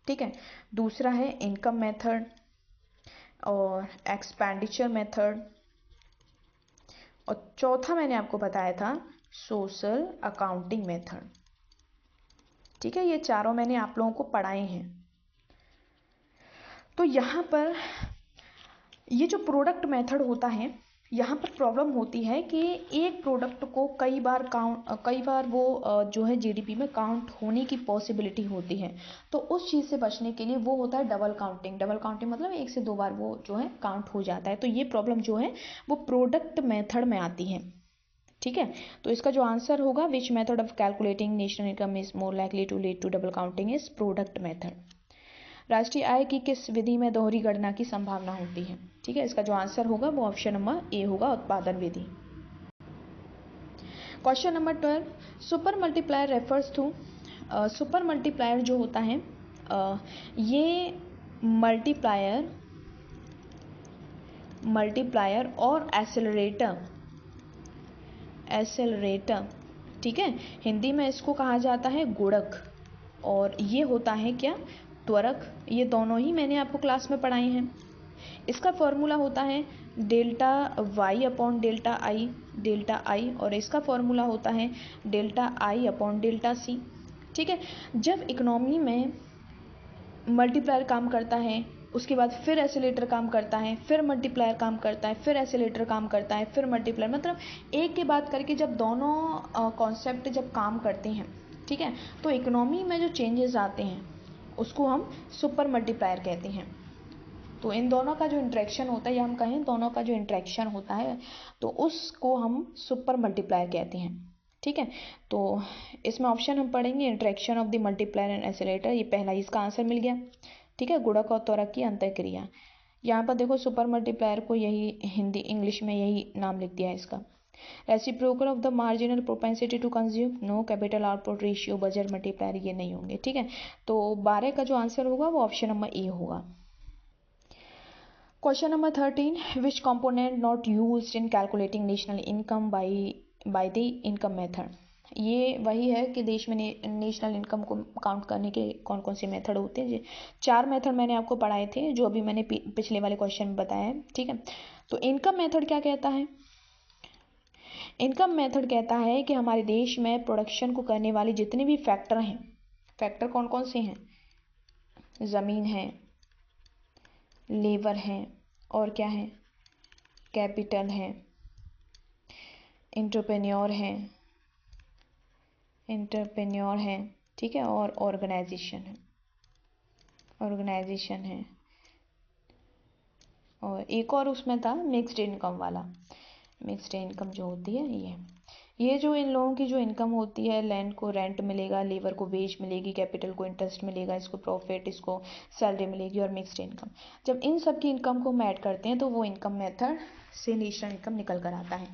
ठीक है, दूसरा है इनकम मेथड और एक्सपेंडिचर मेथड, और चौथा मैंने आपको बताया था सोशल अकाउंटिंग मेथड। ठीक है, ये चारों मैंने आप लोगों को पढ़ाए हैं। तो यहाँ पर ये जो प्रोडक्ट मेथड होता है, यहाँ पर प्रॉब्लम होती है कि एक प्रोडक्ट को कई बार वो जो है जीडीपी में काउंट होने की पॉसिबिलिटी होती है। तो उस चीज़ से बचने के लिए वो होता है डबल काउंटिंग। डबल काउंटिंग मतलब 1 से 2 बार वो जो है काउंट हो जाता है। तो ये प्रॉब्लम जो है वो प्रोडक्ट मेथड में आती है। ठीक है, तो इसका जो आंसर होगा, which method of calculating national income is more likely to lead to double counting, is product method. राष्ट्रीय आय की किस विधि में दोहरी गणना की संभावना होती है? ठीक है, इसका जो आंसर होगा वो ऑप्शन नंबर ए होगा, उत्पादन विधि। Question number 12, super multiplier refers to. Super multiplier जो होता है ये मल्टीप्लायर और एसेलरेटर, ठीक है, हिंदी में इसको कहा जाता है गुणक, और ये होता है क्या? त्वरक। ये दोनों ही मैंने आपको क्लास में पढ़ाए हैं। इसका फॉर्मूला होता है delta Y upon delta I, और इसका फॉर्मूला होता है delta I upon delta C. ठीक है, जब इकोनॉमी में मल्टीप्लायर काम करता है, उसके बाद फिर एसिलेटर काम करता है, फिर मल्टीप्लायर काम करता है, फिर एसिलेटर काम करता है, फिर मल्टीप्लायर, मतलब एक के बाद करके जब दोनों कॉन्सेप्ट जब काम करते हैं, ठीक है, तो इकोनॉमी में जो चेंजेस आते हैं उसको हम सुपर मल्टीप्लायर कहते हैं। तो इन दोनों का जो इंट्रैक्शन होता है, या हम कहें दोनों का जो इंट्रैक्शन होता है, तो उसको हम सुपर मल्टीप्लायर कहते हैं। ठीक है, तो इसमें ऑप्शन हम पढ़ेंगे interaction of the multiplier and accelerator, ये पहला इसका आंसर मिल गया। ठीक है, गुणक और त्वरक की अंतःक्रिया। यहाँ पर देखो सुपर मल्टीप्लायर को यही हिंदी इंग्लिश में यही नाम लिख दिया है इसका। Reciprocal of the marginal propensity to consume, no. Capital output ratio, budget multiplier, ये नहीं होंगे। ठीक है, तो 12 का जो आंसर होगा वो ऑप्शन नंबर ए होगा। Question number 13, which component not used in calculating national income by the income method. ये वही है कि देश में नेशनल इनकम को काउंट करने के कौन कौन से मेथड होते हैं। 4 मेथड मैंने आपको पढ़ाए थे, जो अभी मैंने पिछले वाले क्वेश्चन में बताया है। ठीक है, तो इनकम मेथड क्या कहता है? इनकम मेथड कहता है कि हमारे देश में प्रोडक्शन को करने वाले जितने भी फैक्टर हैं, फैक्टर कौन कौन से हैं? ज़मीन है, लेबर है, और क्या है? कैपिटल है, एंटरप्रेन्योर है, ठीक है, और ऑर्गेनाइजेशन है, और एक और उसमें था मिक्स्ड इनकम वाला। मिक्स्ड इनकम जो होती है, ये जो इन लोगों की जो इनकम होती है, लैंड को रेंट मिलेगा, लेबर को वेज मिलेगी, कैपिटल को इंटरेस्ट मिलेगा, इसको प्रॉफिट, इसको सैलरी मिलेगी, और मिक्स्ड इनकम। जब इन सब की इनकम को हम ऐड करते हैं तो वो इनकम मेथड से नेशनल इनकम निकल कर आता है।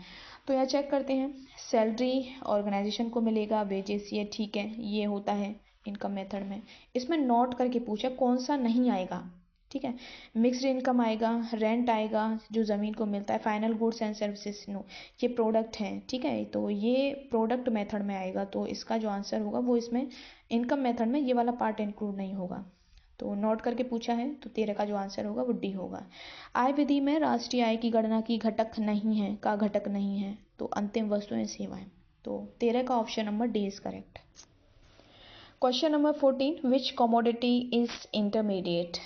तो यहाँ चेक करते हैं, सैलरी ऑर्गेनाइजेशन को मिलेगा, वेजेस, ये ठीक है, ये होता है इनकम मेथड में। इसमें नोट करके पूछा कौन सा नहीं आएगा। ठीक है, मिक्स्ड इनकम आएगा, रेंट आएगा जो ज़मीन को मिलता है, final goods and services, no, ये प्रोडक्ट है। ठीक है, तो ये प्रोडक्ट मेथड में आएगा, तो इसका जो आंसर होगा वो इसमें इनकम मेथड में ये वाला पार्ट इंक्लूड नहीं होगा। तो नोट करके पूछा है, तो 13 का जो आंसर होगा वो डी होगा। आय विधि में राष्ट्रीय आय की गणना की घटक नहीं है, का घटक नहीं है, तो अंतिम वस्तुएं सेवाएं। तो 13 का option number D is correct. Question number 14, which commodity is intermediate.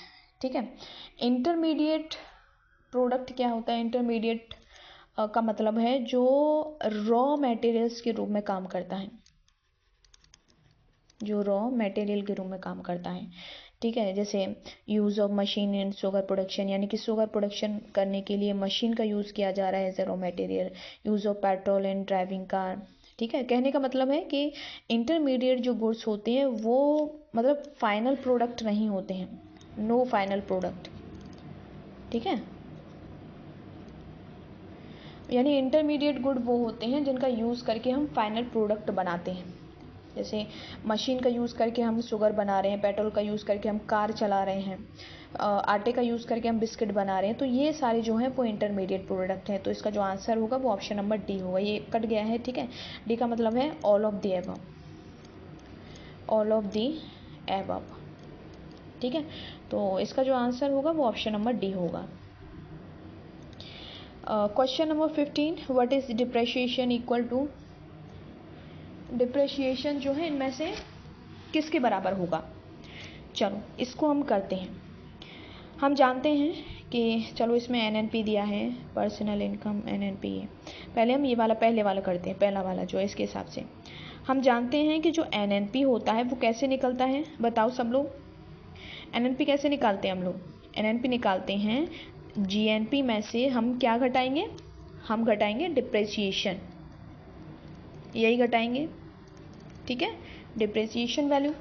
ठीक है, इंटरमीडिएट प्रोडक्ट क्या होता है? इंटरमीडिएट का मतलब है जो रॉ मटेरियल्स के रूप में काम करता है, जो रॉ मटेरियल के रूप में काम करता है। ठीक है, जैसे use of machine in sugar production, यानी कि शुगर प्रोडक्शन करने के लिए मशीन का यूज़ किया जा रहा है as a raw material. Use of petrol in driving car. ठीक है, कहने का मतलब है कि इंटरमीडिएट जो गुड्स होते हैं वो मतलब फाइनल प्रोडक्ट नहीं होते हैं, नो फाइनल प्रोडक्ट। ठीक है, यानी इंटरमीडिएट गुड वो होते हैं जिनका यूज़ करके हम फाइनल प्रोडक्ट बनाते हैं। जैसे मशीन का यूज़ करके हम शुगर बना रहे हैं, पेट्रोल का यूज़ करके हम कार चला रहे हैं, आटे का यूज़ करके हम बिस्किट बना रहे हैं, तो ये सारे जो हैं वो इंटरमीडिएट प्रोडक्ट हैं। तो इसका जो आंसर होगा वो ऑप्शन नंबर डी होगा। ये कट गया है। ठीक है, डी का मतलब है all of the above, all of the above. ठीक है, तो इसका जो आंसर होगा वो ऑप्शन नंबर डी होगा। Question number 15, what is depreciation equal to. Depreciation जो है इनमें से किसके बराबर होगा? चलो इसको हम करते हैं। हम जानते हैं कि चलो इसमें एनएनपी दिया है, पर्सनल इनकम एनएनपी है। पहले हम ये वाला पहले वाला करते हैं, पहला वाला जो है इसके हिसाब से। हम जानते हैं कि जो एनएनपी होता है वो कैसे निकलता है, बताओ सब लोग। एनएनपी कैसे निकालते हैं हम लोग? एनएनपी निकालते हैं जीएनपी में से हम क्या घटाएंगे? हम घटाएंगे डिप्रेशिएशन, यही घटाएंगे। ठीक है, डिप्रेशिएशन वैल्यू।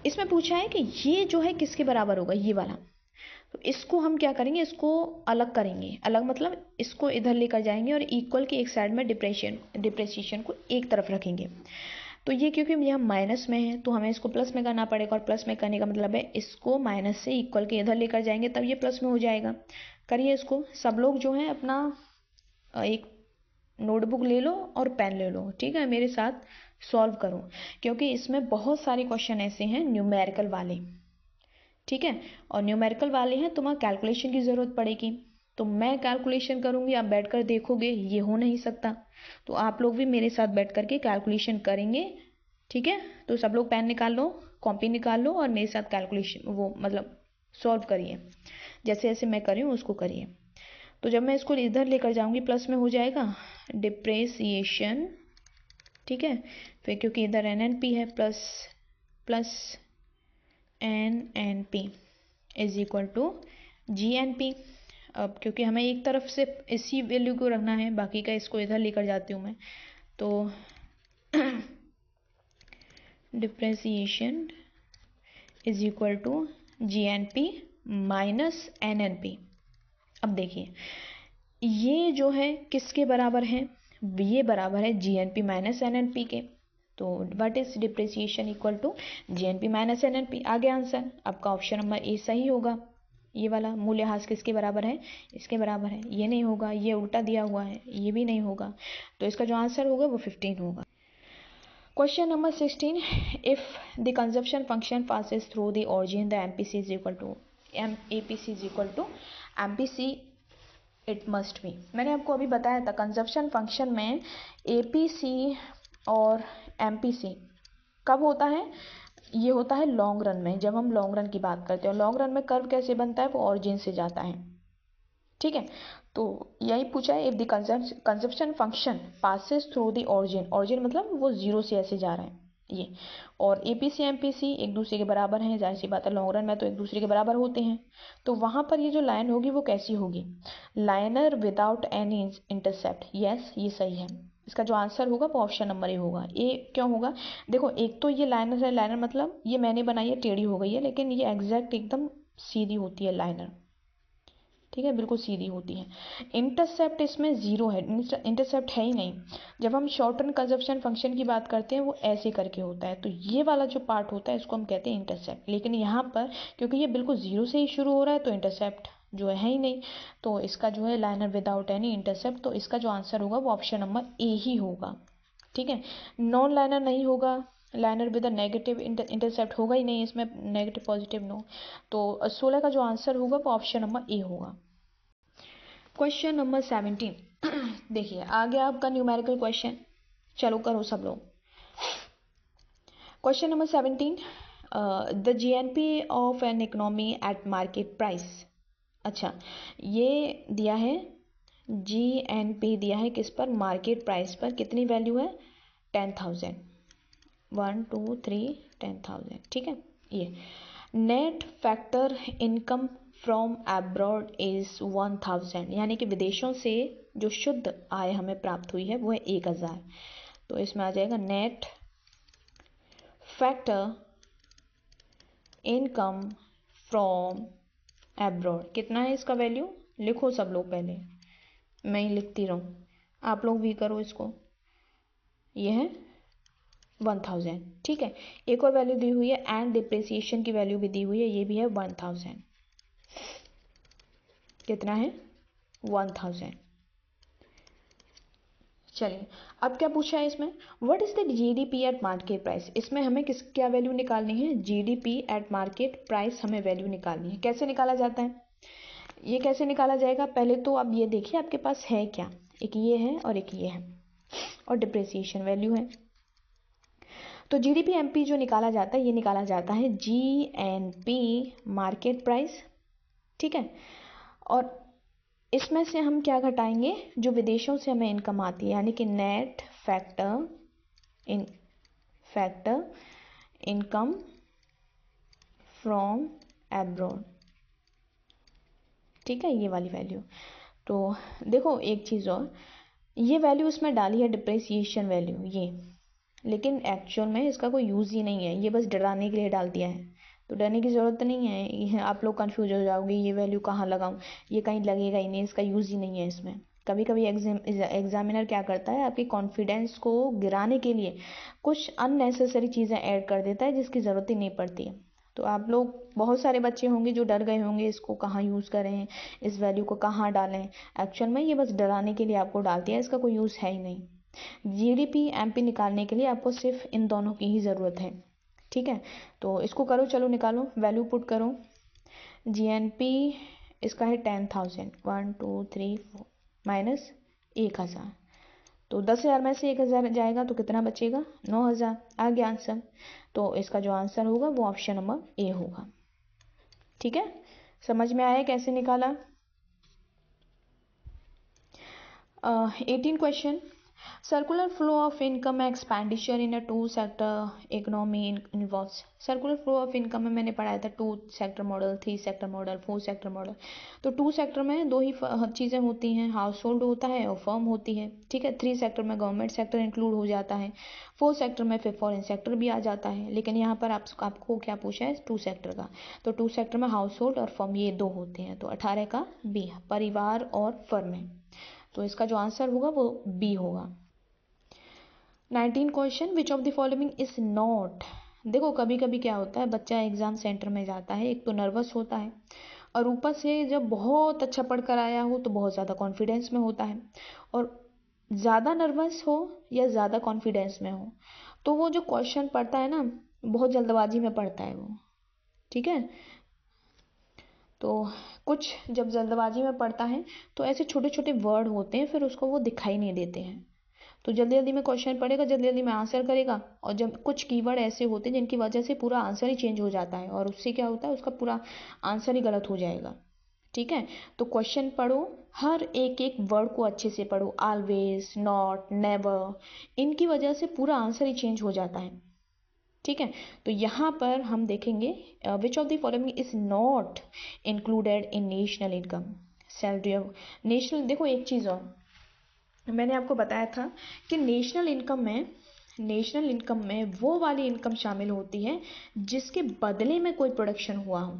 इसमें पूछा है कि ये जो है किसके बराबर होगा, ये वाला। तो इसको हम क्या करेंगे, इसको अलग करेंगे। अलग मतलब इसको इधर लेकर जाएंगे और इक्वल के एक साइड में डिप्रेशिएशन को एक तरफ रखेंगे। तो ये क्योंकि यहाँ माइनस में है तो हमें इसको प्लस में करना पड़ेगा, और प्लस में करने का मतलब है इसको माइनस से इक्वल के इधर लेकर जाएंगे तब ये प्लस में हो जाएगा। करिए इसको सब लोग जो है अपना एक नोटबुक ले लो और पेन ले लो। ठीक है, मेरे साथ सॉल्व करो, क्योंकि इसमें बहुत सारे क्वेश्चन ऐसे हैं न्यूमेरिकल वाले। ठीक है, और न्यूमेरिकल वाले हैं तो वहाँ कैलकुलेशन की ज़रूरत पड़ेगी। तो मैं कैलकुलेशन करूँगी, आप बैठ कर देखोगे, ये हो नहीं सकता। तो आप लोग भी मेरे साथ बैठ कर के कैलकुलेशन करेंगे। ठीक है, तो सब लोग पेन निकाल लो, कॉपी निकाल लो और मेरे साथ कैलकुलेशन वो मतलब सॉल्व करिए। जैसे जैसे मैं कर रही हूँ उसको करिए। तो जब मैं इसको इधर लेकर जाऊँगी प्लस में हो जाएगा डिप्रेशिएशन। ठीक है, फिर क्योंकि इधर एनएनपी है plus plus NNP is equal to GNP, अब क्योंकि हमें एक तरफ से इसी वैल्यू को रखना है, बाकी का इसको इधर लेकर जाती हूँ मैं, तो depreciation is equal to GNP minus NNP। अब देखिए ये जो है किसके बराबर है, ये बराबर है GNP माइनस NNP के। तो what is depreciation equal to GNP minus NNP। आगे आंसर आपका ऑप्शन नंबर ए सही होगा। ये वाला मूल्यह्रास किसके बराबर है, इसके बराबर है। ये नहीं होगा, ये उल्टा दिया हुआ है, ये भी नहीं होगा, तो इसका जो आंसर होगा वो 15 होगा। Question number 16, if the consumption function passes through the origin the APC is equal to MPC it must be. मैंने आपको अभी बताया था कंजप्शन फंक्शन में APC और MPC कब होता है, ये होता है लॉन्ग रन में, जब हम लॉन्ग रन की बात करते हैं। लॉन्ग रन में कर्व कैसे बनता है, वो ऑरिजिन से जाता है, ठीक है। तो यही पूछा है, if the consumption function passes through the origin, origin मतलब वो जीरो से ऐसे जा रहा है ये, और APC MPC एक दूसरे के बराबर हैं, जाहिर सी बात है लॉन्ग रन में तो एक दूसरे के बराबर होते हैं। तो वहां पर ये जो लाइन होगी वो कैसी होगी, liner without any intercept. Yes, ये सही है। इसका जो आंसर होगा वो ऑप्शन नंबर ए होगा। ए क्यों होगा, देखो एक तो ये लाइनर है, लाइनर मतलब ये मैंने बनाई है टेढ़ी हो गई है, लेकिन ये एग्जैक्ट एकदम सीधी होती है लाइनर, ठीक है, बिल्कुल सीधी होती है। इंटरसेप्ट इसमें जीरो है, इंटरसेप्ट है ही नहीं। जब हम शॉर्टन कंजप्शन फंक्शन की बात करते हैं वो ऐसे करके होता है, तो ये वाला जो पार्ट होता है इसको हम कहते हैं इंटरसेप्ट। लेकिन यहाँ पर क्योंकि ये बिल्कुल जीरो से ही शुरू हो रहा है तो इंटरसेप्ट जो है ही नहीं, तो इसका जो है लाइनर विदाउट एनी इंटरसेप्ट, तो इसका जो आंसर होगा वो ऑप्शन नंबर ए ही होगा, ठीक है। नॉन लाइनर नहीं होगा, लाइनर विद नेगेटिव इंटरसेप्ट होगा ही नहीं इसमें, नेगेटिव पॉजिटिव नो। तो 16 का जो आंसर होगा वो ऑप्शन नंबर ए होगा। क्वेश्चन नंबर 17 देखिए आगे आपका न्यूमेरिकल क्वेश्चन, चलो करो सब लोग। Question number 17, the GNP of an economy eight market price. अच्छा, ये दिया है GNP दिया है किस पर, मार्केट प्राइस पर। कितनी वैल्यू है, 10,000, 1 2 3 10,000, ठीक है। ये net factor income from abroad is 1,000, यानी कि विदेशों से जो शुद्ध आय हमें प्राप्त हुई है वो है 1,000। तो इसमें आ जाएगा net factor income from abroad. कितना है इसका वैल्यू, लिखो सब लोग, पहले मैं ही लिखती रहूं, आप लोग भी करो इसको। ये है 1,000, ठीक है। एक और वैल्यू दी हुई है एंड डिप्रिसिएशन की वैल्यू भी दी हुई है, ये भी है 1,000। कितना है, 1,000। चलिए अब क्या पूछा है इसमें, what is the GDP eight market price. इसमें हमें क्या वैल्यू निकालनी है, GDP एट मार्केट प्राइस हमें वैल्यू निकालनी है। कैसे निकाला जाता है, ये कैसे निकाला जाएगा, पहले तो अब ये देखिए आपके पास है क्या, एक ये है और एक ये है, और डिप्रिसिएशन वैल्यू है। तो GDP MP जो निकाला जाता है, ये निकाला जाता है GNP मार्केट प्राइस, ठीक है। और इसमें से हम क्या घटाएंगे, जो विदेशों से हमें इनकम आती है, यानी कि net factor income from abroad, ठीक है, ये वाली वैल्यू। तो देखो एक चीज़ और, ये वैल्यू इसमें डाली है डिप्रिसिएशन वैल्यू ये, लेकिन एक्चुअल में इसका कोई यूज़ ही नहीं है, ये बस डराने के लिए डाल दिया है। तो डरने की ज़रूरत नहीं है, आप लोग कंफ्यूज हो जाओगे ये वैल्यू कहाँ लगाऊं, ये कहीं लगेगा ही नहीं, इसका यूज़ ही नहीं है इसमें। कभी कभी एग्जामिनर क्या करता है, आपके कॉन्फिडेंस को गिराने के लिए कुछ अननेसेसरी चीज़ें ऐड कर देता है जिसकी ज़रूरत ही नहीं पड़ती है। तो आप लोग बहुत सारे बच्चे होंगे जो डर गए होंगे, इसको कहाँ यूज़ करें, इस वैल्यू को कहाँ डालें। एक्चुअल में ये बस डराने के लिए आपको डाल दिया है, इसका कोई यूज़ है ही नहीं। GDP MP निकालने के लिए आपको सिर्फ इन दोनों की ही ज़रूरत है, ठीक है। तो इसको करो, चलो निकालो, वैल्यू पुट करो। GNP इसका है 10,000, 1 2 3 4 माइनस 1,000, तो 10,000 में से 1,000 जाएगा तो कितना बचेगा, 9,000। आ गया आंसर। तो इसका जो आंसर होगा वो ऑप्शन नंबर ए होगा, ठीक है। समझ में आया कैसे निकाला। 18 question, circular flow of income expenditure in a two sector economy involves. Circular flow of income में मैंने पढ़ाया था 2 sector model, 3 sector model, 4 sector model. तो 2 सेक्टर में दो ही चीज़ें होती हैं, हाउस होल्ड होता है और फर्म होती है, ठीक है। 3 सेक्टर में गवर्नमेंट सेक्टर इंक्लूड हो जाता है, 4 सेक्टर में फिर फॉरेन सेक्टर भी आ जाता है। लेकिन यहाँ पर आपको क्या पूछा है, 2 सेक्टर का। तो 2 सेक्टर में हाउस होल्ड और फर्म ये दो होते हैं। तो 18 का बी, परिवार और फर्म है। तो इसका जो आंसर होगा वो बी होगा। 19 question, which of the following is not. देखो कभी कभी क्या होता है, बच्चा एग्जाम सेंटर में जाता है, एक तो नर्वस होता है और ऊपर से जब बहुत अच्छा पढ़कर आया हो तो बहुत ज़्यादा कॉन्फिडेंस में होता है। और ज़्यादा नर्वस हो या ज़्यादा कॉन्फिडेंस में हो तो वो जो क्वेश्चन पढ़ता है ना, बहुत जल्दबाजी में पढ़ता है वो, ठीक है। तो कुछ जब जल्दबाजी में पढ़ता है तो ऐसे छोटे छोटे वर्ड होते हैं, फिर उसको वो दिखाई नहीं देते हैं। तो जल्दी जल्दी में क्वेश्चन पढ़ेगा, जल्दी जल्दी में आंसर करेगा, और जब कुछ कीवर्ड ऐसे होते हैं जिनकी वजह से पूरा आंसर ही चेंज हो जाता है और उससे क्या होता है, उसका पूरा आंसर ही गलत हो जाएगा, ठीक है। तो क्वेश्चन पढ़ो, हर एक एक वर्ड को अच्छे से पढ़ो, ऑलवेज, नॉट, नेवर, इनकी वजह से पूरा आंसर ही चेंज हो जाता है, ठीक है। तो यहाँ पर हम देखेंगे विच of the following is not included in national income. Salary of national, देखो एक चीज़ और मैंने आपको बताया था कि नेशनल इनकम में वो वाली इनकम शामिल होती है जिसके बदले में कोई प्रोडक्शन हुआ हो।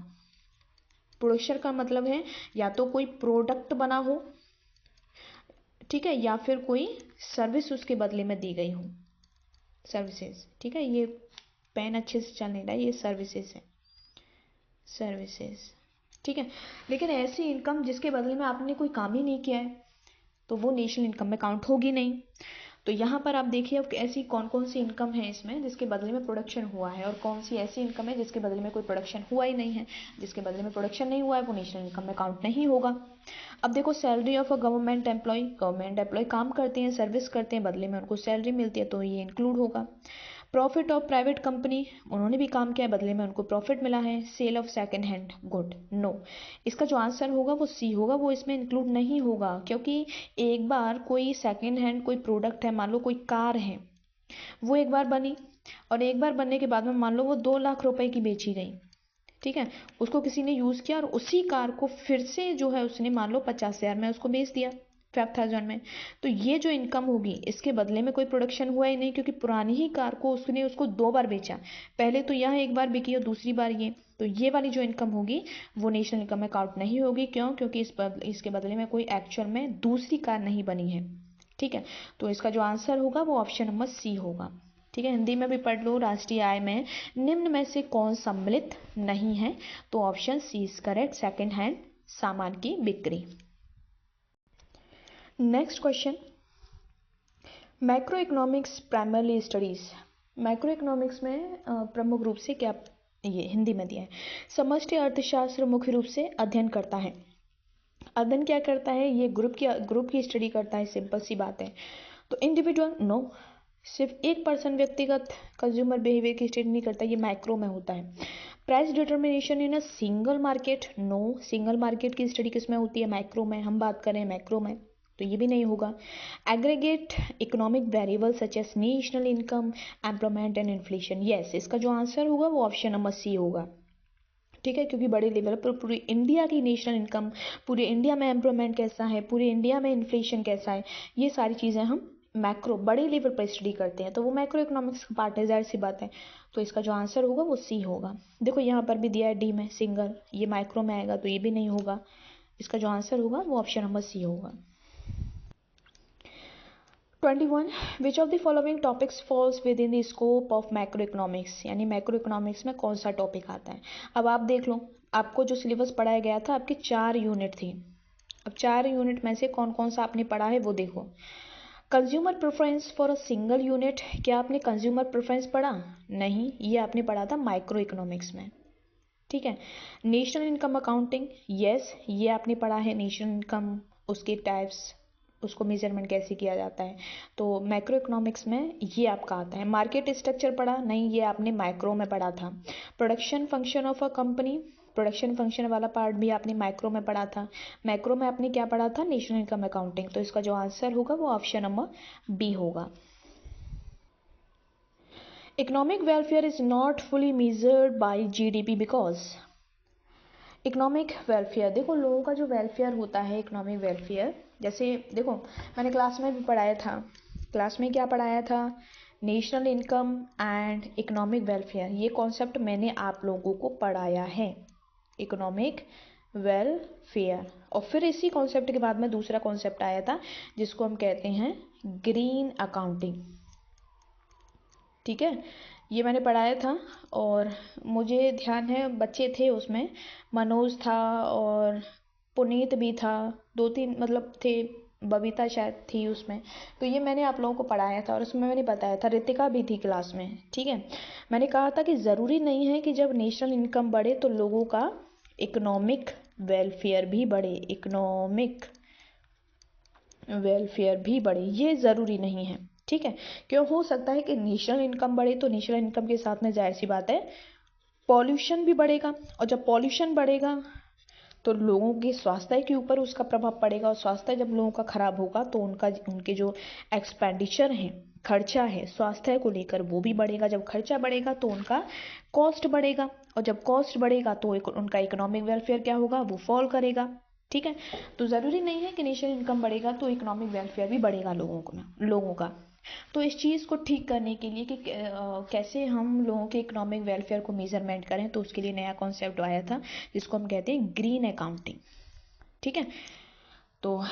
प्रोडक्शन का मतलब है या तो कोई प्रोडक्ट बना हो, ठीक है, या फिर कोई सर्विस उसके बदले में दी गई हो, सर्विसेज, ठीक है। ये पेन अच्छे से चल नहीं रहा है, ये सर्विसेज है, सर्विसेज, ठीक है। लेकिन ऐसी इनकम जिसके बदले में आपने कोई काम ही नहीं किया है तो वो नेशनल इनकम में काउंट होगी नहीं। तो यहाँ पर आप देखिए अब ऐसी कौन कौन सी इनकम है इसमें जिसके बदले में प्रोडक्शन हुआ है, और कौन सी ऐसी इनकम है जिसके बदले में कोई प्रोडक्शन हुआ ही नहीं है। जिसके बदले में प्रोडक्शन नहीं हुआ है वो नेशनल इनकम में काउंट नहीं होगा। अब देखो salary of a government employee काम करते हैं, सर्विस करते हैं, बदले में उनको सैलरी मिलती है तो ये इंक्लूड होगा। प्रॉफिट ऑफ प्राइवेट कंपनी, उन्होंने भी काम किया, बदले में उनको प्रॉफिट मिला है। Sale of second hand good, no. इसका जो आंसर होगा वो सी होगा, वो इसमें इंक्लूड नहीं होगा, क्योंकि एक बार कोई सेकंड हैंड कोई प्रोडक्ट है, मान लो कोई कार है, वो एक बार बनी और एक बार बनने के बाद में मान लो वो 2 लाख रुपए की बेची गई, ठीक है। उसको किसी ने यूज़ किया और उसी कार को फिर से जो है उसने मान लो 50,000 में उसको बेच दिया, 5,000 में। तो ये जो इनकम होगी इसके बदले में कोई प्रोडक्शन हुआ ही नहीं, क्योंकि पुरानी ही कार को उसने उसको 2 बार बेचा, पहले तो यहाँ एक बार बिकी और दूसरी बार ये। तो ये वाली जो इनकम होगी वो नेशनल इनकम में काउंट नहीं होगी, क्यों, क्योंकि इसके बदले में कोई एक्चुअल में दूसरी कार नहीं बनी है, ठीक है। तो इसका जो आंसर होगा वो ऑप्शन नंबर सी होगा, ठीक है। हिंदी में भी पढ़ लो, राष्ट्रीय आय में निम्न में से कौन सम्मिलित नहीं है, तो option C is correct, second hand सामान की बिक्री। Next question, macro economics primarily studies. Macro economics में प्रमुख रूप से क्या, ये हिंदी में दिया है, समष्टि अर्थशास्त्र मुख्य रूप से अध्ययन करता है। अध्ययन क्या करता है, ये ग्रुप की स्टडी करता है, सिंपल सी बात है। तो इंडिविजुअल नो, सिर्फ एक पर्सन व्यक्तिगत कंज्यूमर बिहेवियर की स्टडी नहीं करता, ये मैक्रो में होता है। Price determination in a single market, no, single market की स्टडी किसमें होती है, मैक्रो में। हम बात करें मैक्रो में तो ये भी नहीं होगा। Aggregate economic variable such as national income, employment and inflation, yes, इसका जो आंसर होगा वो ऑप्शन नंबर सी होगा, ठीक है। क्योंकि बड़े लेवल पर पूरी इंडिया की नेशनल इनकम, पूरे इंडिया में एम्प्लॉयमेंट कैसा है, पूरे इंडिया में इन्फ्लेशन कैसा है, ये सारी चीज़ें हम मैक्रो बड़े लेवल पर स्टडी करते हैं, तो वो मैक्रो इकोनॉमिक्स का पार्ट है, जाहिर सी बात है। तो इसका जो आंसर होगा वो सी होगा। देखो यहाँ पर भी दिया है डी में सिंगल, ये माइक्रो में आएगा तो ये भी नहीं होगा। इसका जो आंसर होगा वो ऑप्शन नंबर सी होगा। 21, which of the following topics falls within the scope of macro economics, यानी मैक्रो इकोनॉमिक्स में कौन सा टॉपिक आता है। अब आप देख लो, आपको जो सिलेबस पढ़ाया गया था आपके 4 यूनिट थी, अब 4 यूनिट में से कौन कौन सा आपने पढ़ा है वो देखो। Consumer preference for a single unit, क्या आपने कंज्यूमर प्रेफरेंस पढ़ा, नहीं, ये आपने पढ़ा था माइक्रो इकोनॉमिक्स में, ठीक है। नेशनल इनकम अकाउंटिंग, यस, ये आपने पढ़ा है, नेशनल इनकम, उसके टाइप्स, उसको मेजरमेंट कैसे किया जाता है, तो मैक्रो इकोनॉमिक्स में ये आपका आता है। मार्केट स्ट्रक्चर पढ़ा, नहीं, ये आपने माइक्रो में पढ़ा था। Production function of a company, production function वाला पार्ट भी आपने माइक्रो में पढ़ा था। मैक्रो में आपने क्या पढ़ा था? National income accounting. तो इसका जो आंसर होगा वो ऑप्शन नंबर बी होगा। Economic welfare is not fully measured by GDP because economic welfare, देखो लोगों का जो वेलफेयर होता है, इकोनॉमिक वेलफेयर, जैसे देखो मैंने क्लास में भी पढ़ाया था। क्लास में क्या पढ़ाया था? National income and economic welfare, ये कॉन्सेप्ट मैंने आप लोगों को पढ़ाया है, इकोनॉमिक वेलफेयर। और फिर इसी कॉन्सेप्ट के बाद में दूसरा कॉन्सेप्ट आया था जिसको हम कहते हैं ग्रीन अकाउंटिंग। ठीक है, ये मैंने पढ़ाया था और मुझे ध्यान है बच्चे थे उसमें, मनोज था और पुनीत भी था, 2-3 मतलब थे, बबीता शायद थी उसमें। तो ये मैंने आप लोगों को पढ़ाया था और उसमें मैंने बताया था, रितिका भी थी क्लास में। ठीक है, मैंने कहा था कि ज़रूरी नहीं है कि जब नेशनल इनकम बढ़े तो लोगों का इकोनॉमिक वेलफेयर भी बढ़े, इकोनॉमिक वेलफेयर भी बढ़े, ये ज़रूरी नहीं है। ठीक है, क्यों? हो सकता है कि नेशनल इनकम बढ़े तो नेशनल इनकम के साथ में जाहिर सी बात है पॉल्यूशन भी बढ़ेगा, और जब पॉल्यूशन बढ़ेगा तो लोगों के स्वास्थ्य के ऊपर उसका प्रभाव पड़ेगा, और स्वास्थ्य जब लोगों का खराब होगा तो उनके जो एक्सपेंडिचर है, खर्चा है स्वास्थ्य को लेकर, वो भी बढ़ेगा। जब खर्चा बढ़ेगा तो उनका कॉस्ट बढ़ेगा, और जब कॉस्ट बढ़ेगा तो उनका इकोनॉमिक वेलफेयर क्या होगा? वो फॉल करेगा। ठीक है, तो ज़रूरी नहीं है कि नेशनल इनकम बढ़ेगा तो इकोनॉमिक वेलफेयर भी बढ़ेगा लोगों का। तो इस चीज़ को ठीक करने के लिए कि कैसे हम लोगों के इकोनॉमिक वेलफेयर को मेजरमेंट करें, तो उसके लिए नया कॉन्सेप्ट आया था जिसको हम कहते हैं ग्रीन अकाउंटिंग। ठीक है, तो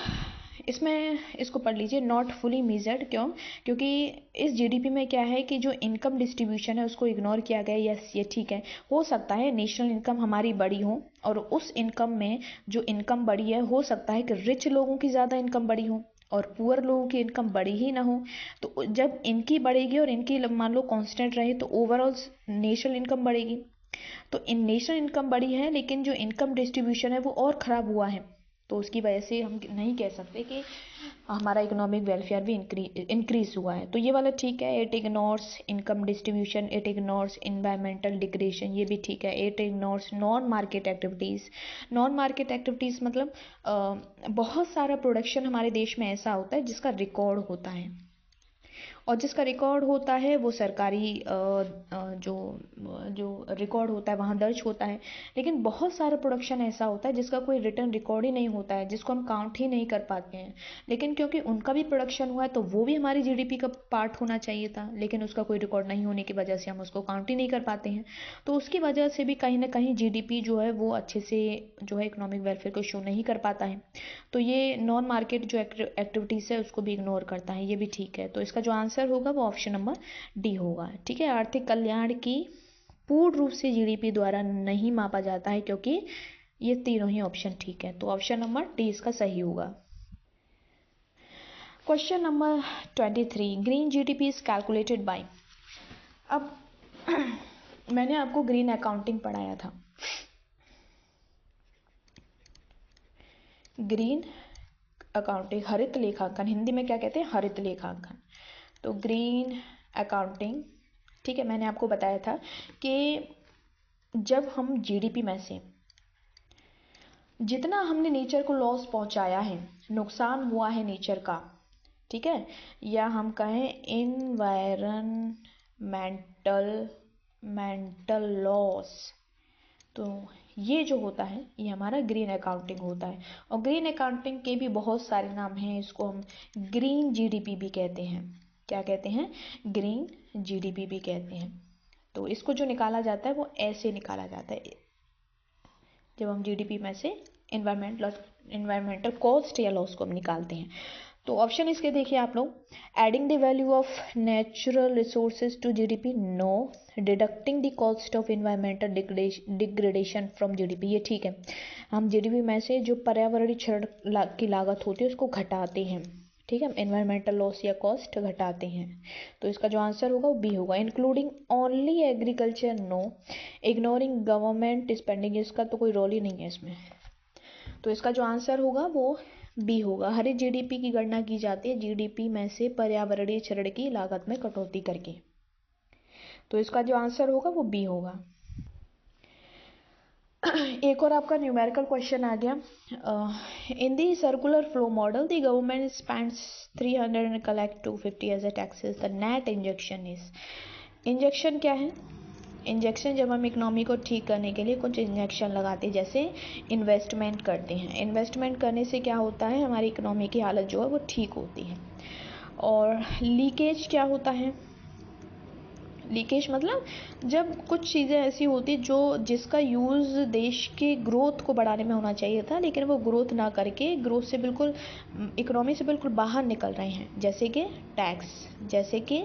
इसमें इसको पढ़ लीजिए, नॉट फुली मेजर्ड। क्यों? क्योंकि इस जीडीपी में क्या है कि जो इनकम डिस्ट्रीब्यूशन है उसको इग्नोर किया गया। यस, ये ठीक है, हो सकता है नेशनल इनकम हमारी बड़ी हो और उस इनकम में जो इनकम बड़ी है, हो सकता है कि रिच लोगों की ज़्यादा इनकम बड़ी हो और पुअर लोगों की इनकम बड़ी ही ना हो। तो जब इनकी बढ़ेगी और इनकी मान लो कांस्टेंट रहे तो ओवरऑल नेशनल इनकम बढ़ेगी। तो इन नेशनल इनकम बड़ी है लेकिन जो इनकम डिस्ट्रीब्यूशन है वो और ख़राब हुआ है, तो उसकी वजह से हम नहीं कह सकते कि हमारा इकोनॉमिक वेलफेयर भी इंक्रीज हुआ है। तो ये वाला ठीक है, it ignores income distribution, it ignores environmental degradation, ये भी ठीक है। It ignores non market activities. Non market activities मतलब बहुत सारा प्रोडक्शन हमारे देश में ऐसा होता है जिसका रिकॉर्ड होता है, और जिसका रिकॉर्ड होता है वो सरकारी जो जो रिकॉर्ड होता है वहाँ दर्ज होता है। लेकिन बहुत सारा प्रोडक्शन ऐसा होता है जिसका कोई रिटर्न रिकॉर्ड ही नहीं होता है, जिसको हम काउंट ही नहीं कर पाते हैं। लेकिन क्योंकि उनका भी प्रोडक्शन हुआ है तो वो भी हमारी जीडीपी का पार्ट होना चाहिए था, लेकिन उसका कोई रिकॉर्ड नहीं होने की वजह से हम उसको काउंट ही नहीं कर पाते हैं। तो उसकी वजह से भी कहीं ना कहीं जीडीपी जो है वो अच्छे से जो है इकोनॉमिक वेलफेयर को शो नहीं कर पाता है। तो ये नॉन मार्केट जो एक्टिविटीज़ है उसको भी इग्नोर करता है, ये भी ठीक है। तो इसका जो आंसर होगा वो ऑप्शन नंबर डी होगा। ठीक है, आर्थिक कल्याण की पूर्ण रूप से जीडीपी द्वारा नहीं मापा जाता है, क्योंकि ये तीनों ही ऑप्शन ठीक है। तो ऑप्शन नंबर डी इसका सही होगा। Question number 23, green GDP is calculated by. अब मैंने आपको ग्रीन अकाउंटिंग पढ़ाया था। ग्रीन अकाउंटिंग, हरित लेखांकन, हिंदी में क्या कहते हैं? हरित लेखांकन। तो ग्रीन अकाउंटिंग, ठीक है, मैंने आपको बताया था कि जब हम जीडीपी में से जितना हमने नेचर को लॉस पहुंचाया है, नुकसान हुआ है नेचर का, ठीक है, या हम कहें मेंटल लॉस, तो ये जो होता है ये हमारा ग्रीन अकाउंटिंग होता है। और ग्रीन अकाउंटिंग के भी बहुत सारे नाम हैं, इसको हम ग्रीन जीडीपी भी कहते हैं। क्या कहते हैं? ग्रीन जीडीपी भी कहते हैं। तो इसको जो निकाला जाता है वो ऐसे निकाला जाता है, जब हम जीडीपी में से इन्वायरमेंटल कॉस्ट या लॉस को हम निकालते हैं। तो ऑप्शन इसके देखिए आप लोग, adding the value of natural resources to GDP, no. Deducting the cost of environmental degradation from GDP, ये ठीक है, हम जीडीपी में से जो पर्यावरणीय क्षरण की लागत होती है उसको घटाते हैं। ठीक है, एनवायरमेंटल लॉस या कॉस्ट घटाते हैं। तो इसका जो आंसर होगा वो बी होगा। Including only agriculture, no. Ignoring government spending, इसका तो कोई रोल ही नहीं है इसमें। तो इसका जो आंसर होगा वो बी होगा। हरित जीडीपी की गणना की जाती है जीडीपी में से पर्यावरणीय क्षरण की लागत में कटौती करके। तो इसका जो आंसर होगा वो बी होगा। एक और आपका न्यूमेरिकल क्वेश्चन आ गया। In the circular flow model the government spends 300 and collect 250 as a taxes, the net injection is. Injection क्या है? इंजेक्शन जब हम इकोनॉमी को ठीक करने के लिए कुछ इंजेक्शन लगाते हैं, जैसे इन्वेस्टमेंट करते हैं। इन्वेस्टमेंट करने से क्या होता है, हमारी इकोनॉमी की हालत जो है वो ठीक होती है। और लीकेज क्या होता है? लीकेज मतलब जब कुछ चीज़ें ऐसी होती जो जिसका यूज़ देश के ग्रोथ को बढ़ाने में होना चाहिए था, लेकिन वो ग्रोथ ना करके ग्रोथ से बिल्कुल इकोनॉमी से बिल्कुल बाहर निकल रहे हैं, जैसे कि टैक्स, जैसे कि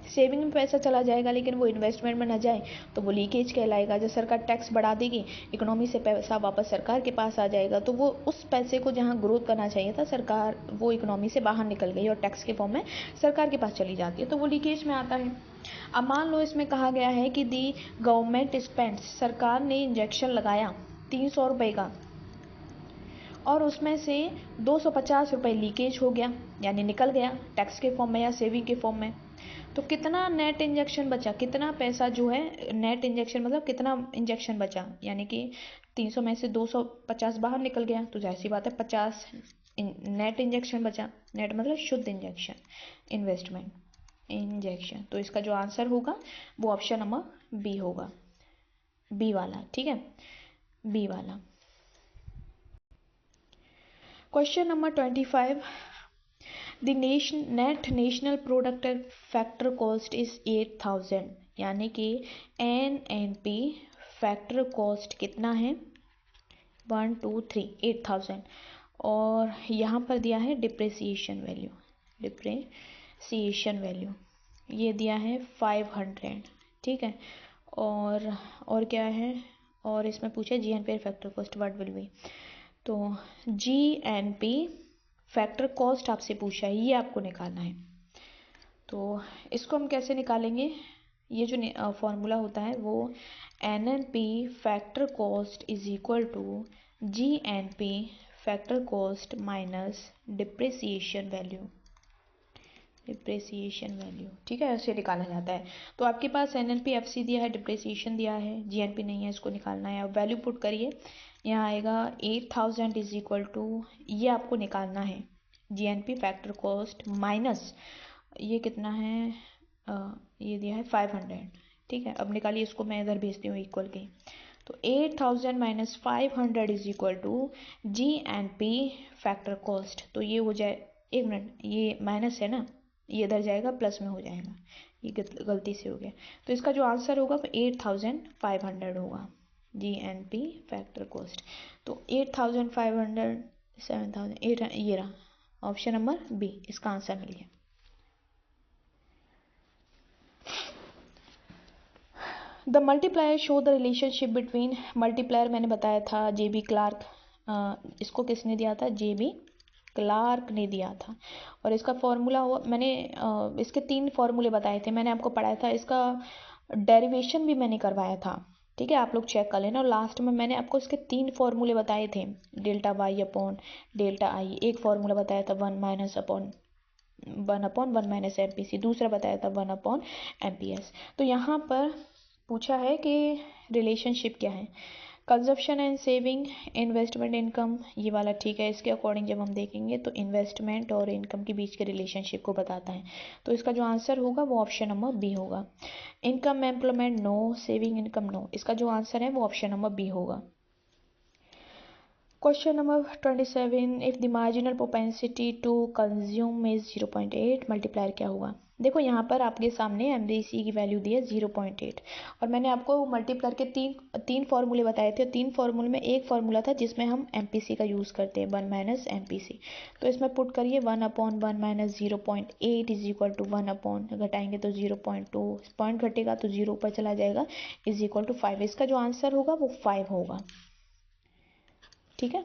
सेविंग में पैसा चला जाएगा लेकिन वो इन्वेस्टमेंट में ना जाए तो वो लीकेज कहलाएगा। जब सरकार टैक्स बढ़ा देगी, इकोनॉमी से पैसा वापस सरकार के पास आ जाएगा, तो वो उस पैसे को जहाँ ग्रोथ करना चाहिए था, सरकार वो इकोनॉमी से बाहर निकल गई और टैक्स के फॉर्म में सरकार के पास चली जाती है, तो वो लीकेज में आता है। अब मान लो इसमें कहा गया है कि दी गवर्नमेंट स्पेंड, सरकार ने इंजेक्शन लगाया 300 रुपये का और उसमें से 250 रुपये लीकेज हो गया, यानी निकल गया टैक्स के फॉर्म में या सेविंग के फॉर्म में। तो कितना नेट इंजेक्शन बचा, कितना पैसा जो है नेट इंजेक्शन मतलब कितना इंजेक्शन बचा, यानी कि 300 में से 250 बाहर निकल गया, तो जाहिर सी बात है 50 नेट इंजेक्शन बचा। नेट मतलब शुद्ध इंजेक्शन, इन्वेस्टमेंट इंजेक्शन। तो इसका जो आंसर होगा वो ऑप्शन नंबर बी होगा, बी वाला। ठीक है, बी वाला। Question number 25, the net national product factor cost is 8000, यानी कि NNP फैक्टर कॉस्ट कितना है, 1 2 3 8000। और यहाँ पर दिया है डिप्रेसिएशन वैल्यू, ये दिया है 500। ठीक है, और क्या है, और इसमें पूछा GNP factor cost what will be. तो GNP फैक्टर कॉस्ट आपसे पूछा है, ये आपको निकालना है। तो इसको हम कैसे निकालेंगे, ये जो फॉर्मूला होता है वो NNP factor cost is equal to GNP factor cost minus depreciation value, ठीक है, ऐसे निकाला जाता है। तो आपके पास NNP FC दिया है, डिप्रेसिएशन दिया है, GNP नहीं है, इसको निकालना है। अब वैल्यू पुट करिए, यहाँ आएगा 8000 इज इक्वल टू, ये आपको निकालना है GNP फैक्टर कॉस्ट माइनस ये कितना है, ये दिया है 500। ठीक है, अब निकालिए इसको, मैं इधर भेजती हूँ इक्वल के। तो 8000 minus 500 is equal to GNP factor cost. तो ये हो जाए, एक मिनट, ये माइनस है ना, ये इधर जाएगा प्लस में हो जाएगा, ये गलती से हो गया। तो इसका जो आंसर होगा वो 8500 होगा, GNP फैक्टर कॉस्ट। तो 8500 7000 8, ये रहा ऑप्शन नंबर बी, इसका आंसर मिल गया। The multiplier show the relationship between, multiplier मैंने बताया था JB क्लार्क, इसको किसने दिया था, JB क्लार्क ने दिया था। और इसका फॉर्मूला हुआ, मैंने इसके 3 फॉर्मूले बताए थे, मैंने आपको पढ़ाया था, इसका डेरिवेशन भी मैंने करवाया था। ठीक है, आप लोग चेक कर लेना। और लास्ट में मैंने आपको इसके 3 फॉर्मूले बताए थे, delta Y upon delta I. एक फॉर्मूला बताया था 1 अपॉन 1 माइनस MPC, दूसरा बताया था 1 अपॉन MPS। तो यहाँ पर पूछा है कि रिलेशनशिप क्या है, consumption and saving, investment income, ये वाला ठीक है। इसके अकॉर्डिंग जब हम देखेंगे तो इन्वेस्टमेंट और इनकम के बीच के रिलेशनशिप को बताता है। तो इसका जो आंसर होगा वो ऑप्शन नंबर बी होगा। Income employment no, saving income no, इसका जो आंसर है वो ऑप्शन नंबर बी होगा। Question number 27, if the marginal propensity to consume is 0.8, multiplier क्या होगा। देखो यहाँ पर आपके सामने MDC की वैल्यू दी है 0.8, और मैंने आपको मल्टीप्लायर के तीन फार्मूले बताए थे। 3 फार्मूले में एक फार्मूला था जिसमें हम MPC का यूज़ करते हैं, 1 माइनस MPC। तो इसमें पुट करिए 1 upon 1 minus 0.8 is equal to 1 upon, घटाएंगे तो 0.2, पॉइंट घटेगा तो 0 ऊपर चला जाएगा, इज इक्वल टू 5। इसका जो आंसर होगा वो 5 होगा। ठीक है।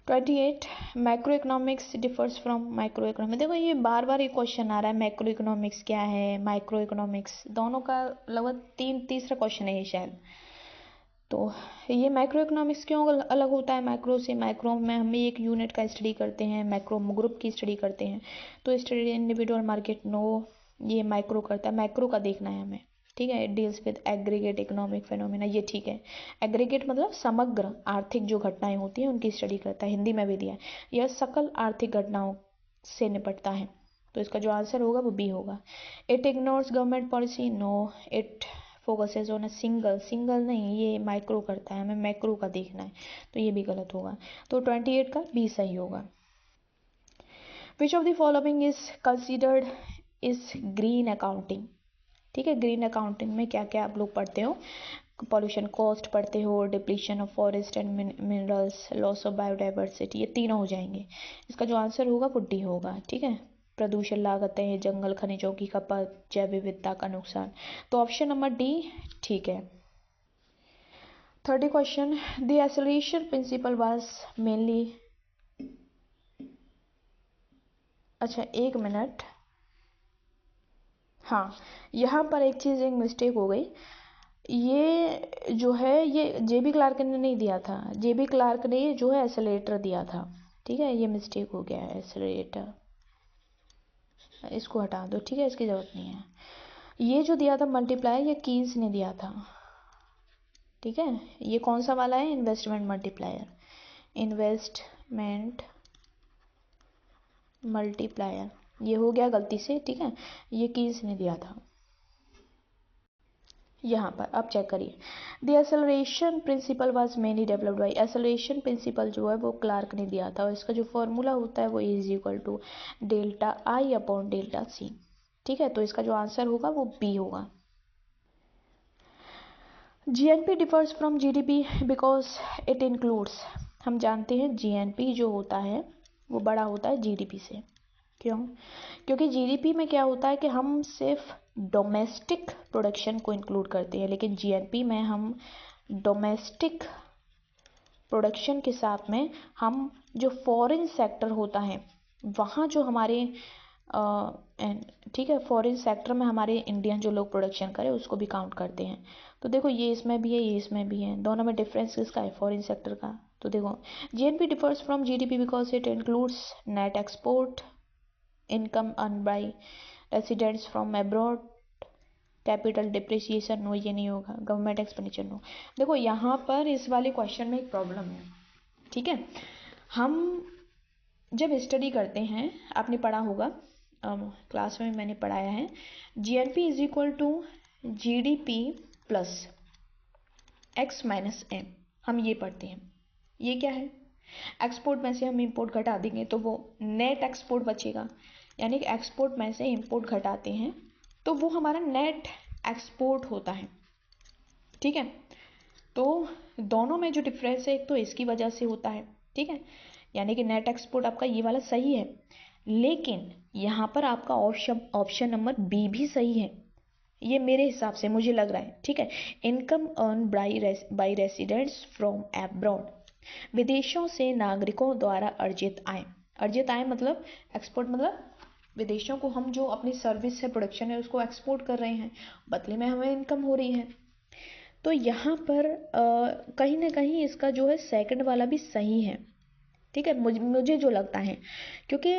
28, macro economics differs from micro economics. देखो ये बार बार ये क्वेश्चन आ रहा है, मैक्रो इकोनॉमिक्स क्या है, माइक्रो इकोनॉमिक्स, दोनों का लगभग तीसरा क्वेश्चन है ये शायद। तो ये माइक्रो इकोनॉमिक्स क्यों अलग होता है मैक्रो से, माइक्रो में हम एक यूनिट का स्टडी करते हैं, मैक्रो ग्रुप की स्टडी करते हैं। तो स्टडी इंडिविजुअल मार्केट नो, ये माइक्रो करता है, मैक्रो का देखना है हमें। ठीक है। It deals with aggregate economic phenomena, ये ठीक है। एग्रीगेट मतलब समग्र आर्थिक जो घटनाएं होती हैं उनकी स्टडी करता है, हिंदी में भी दिया है। यह सकल आर्थिक घटनाओं से निपटता है, तो इसका जो आंसर होगा वो बी होगा। It ignores government policy, no. It focuses on a single नहीं, ये माइक्रो करता है, हमें मैक्रो का देखना है, तो ये भी गलत होगा। तो 28 का बी सही होगा। Which of the following is considered is green accounting, ठीक है। ग्रीन अकाउंटिंग में क्या क्या आप लोग पढ़ते हो, पॉल्यूशन कॉस्ट पढ़ते हो, depletion of forest and minerals, loss of biodiversity, ये तीनों हो जाएंगे। इसका जो आंसर होगा वो डी होगा, ठीक है। प्रदूषण लागतें, जंगल खनिजों की खपत, जैव विविधता का नुकसान, तो ऑप्शन नंबर डी ठीक है। 30 question, the acceleration principle was mainly, अच्छा एक मिनट, हाँ यहाँ पर एक चीज़, एक मिस्टेक हो गई। ये जो है ये जेबी क्लार्क ने नहीं दिया था, जेबी क्लार्क ने जो है एक्सेलरेटर दिया था, ठीक है। ये मिस्टेक हो गया है, एक्सेलरेटर इसको हटा दो, ठीक है, इसकी ज़रूरत नहीं है। ये जो दिया था मल्टीप्लायर, ये कीन्स ने दिया था, ठीक है। ये कौन सा वाला है, इन्वेस्टमेंट मल्टीप्लायर, इन्वेस्टमेंट मल्टीप्लायर, ये हो गया गलती से, ठीक है। ये कीन्स ने दिया था यहाँ पर, आप चेक करिए। The acceleration principle was mainly developed by, acceleration principle जो है वो क्लार्क ने दिया था, और इसका जो फॉर्मूला होता है वो is equal to delta I upon delta C, ठीक है। तो इसका जो आंसर होगा वो बी होगा। GNP differs from GDP because it includes, हम जानते हैं जीएनपी जो होता है वो बड़ा होता है जीडीपी से, क्यों? क्योंकि जीडीपी में क्या होता है कि हम सिर्फ डोमेस्टिक प्रोडक्शन को इंक्लूड करते हैं, लेकिन जीएनपी में हम डोमेस्टिक प्रोडक्शन के साथ में हम जो फॉरेन सेक्टर होता है वहाँ जो हमारे ठीक है, फॉरेन सेक्टर में हमारे इंडियन जो लोग प्रोडक्शन करें उसको भी काउंट करते हैं। तो देखो ये इसमें भी है, ये इसमें भी है, दोनों में डिफरेंस किसका है, फॉरेन सेक्टर का। तो देखो GNP differs from GDP because it includes net export, income earn by residents from abroad, capital depreciation, no ये नहीं होगा, गवर्नमेंट एक्सपेंडिचर, नो। देखो यहाँ पर इस वाले क्वेश्चन में एक प्रॉब्लम है, ठीक है। हम जब स्टडी करते हैं, आपने पढ़ा होगा, क्लास में मैंने पढ़ाया है, GNP is equal to GDP plus X minus M, हम ये पढ़ते हैं। ये क्या है, एक्सपोर्ट में से हम इंपोर्ट घटा देंगे तो वो नेट एक्सपोर्ट बचेगा, यानी कि एक्सपोर्ट में से इंपोर्ट घटाते हैं तो वो हमारा नेट एक्सपोर्ट होता है, ठीक है। तो दोनों में जो डिफरेंस है एक तो इसकी वजह से होता है, ठीक है, यानी कि नेट एक्सपोर्ट आपका ये वाला सही है, लेकिन यहाँ पर आपका ऑप्शन नंबर बी भी सही है, ये मेरे हिसाब से मुझे लग रहा है, ठीक है। Income earn by residents from abroad, विदेशों से नागरिकों द्वारा अर्जित आय, अर्जित आय मतलब एक्सपोर्ट, मतलब विदेशों को हम जो अपनी सर्विस है, प्रोडक्शन है, उसको एक्सपोर्ट कर रहे हैं, बदले में हमें इनकम हो रही है। तो यहाँ पर कहीं ना कहीं इसका जो है सेकंड वाला भी सही है, ठीक है, मुझे जो लगता है, क्योंकि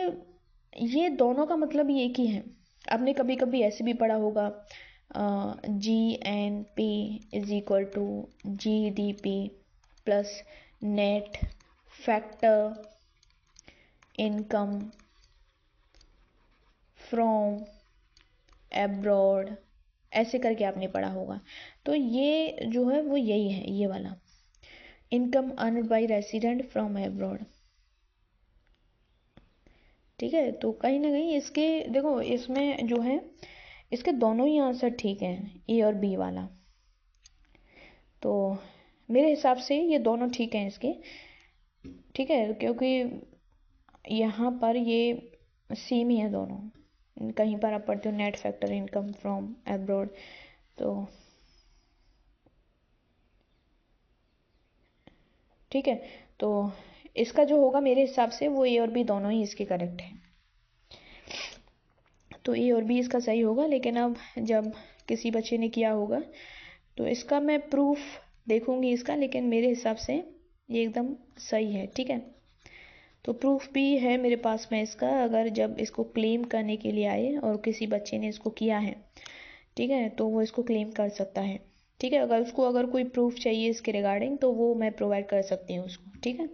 ये दोनों का मतलब ये एक ही है। आपने कभी कभी ऐसे भी पढ़ा होगा, GNP is equal to GDP plus net factor income from abroad, ऐसे करके आपने पढ़ा होगा। तो ये जो है वो यही है, ये वाला income earned by resident from abroad, ठीक है। तो कहीं ना कहीं इसके देखो, इसमें जो है इसके दोनों ही आंसर ठीक हैं, ए और बी वाला। तो मेरे हिसाब से ये दोनों ठीक हैं इसके, ठीक है, क्योंकि यहाँ पर ये सेम ही है दोनों। कहीं पर आप पढ़ते हो net factor income from abroad, तो ठीक है। तो इसका जो होगा मेरे हिसाब से वो ए और बी दोनों ही इसके करेक्ट है, तो ए और बी इसका सही होगा। लेकिन अब जब किसी बच्चे ने किया होगा तो इसका मैं प्रूफ देखूंगी इसका, लेकिन मेरे हिसाब से ये एकदम सही है, ठीक है। तो प्रूफ भी है मेरे पास में इसका, अगर जब इसको क्लेम करने के लिए आए और किसी बच्चे ने इसको किया है ठीक है, तो वो इसको क्लेम कर सकता है। ठीक है, अगर उसको अगर कोई प्रूफ चाहिए इसके रिगार्डिंग तो वो मैं प्रोवाइड कर सकती हूँ उसको। ठीक है।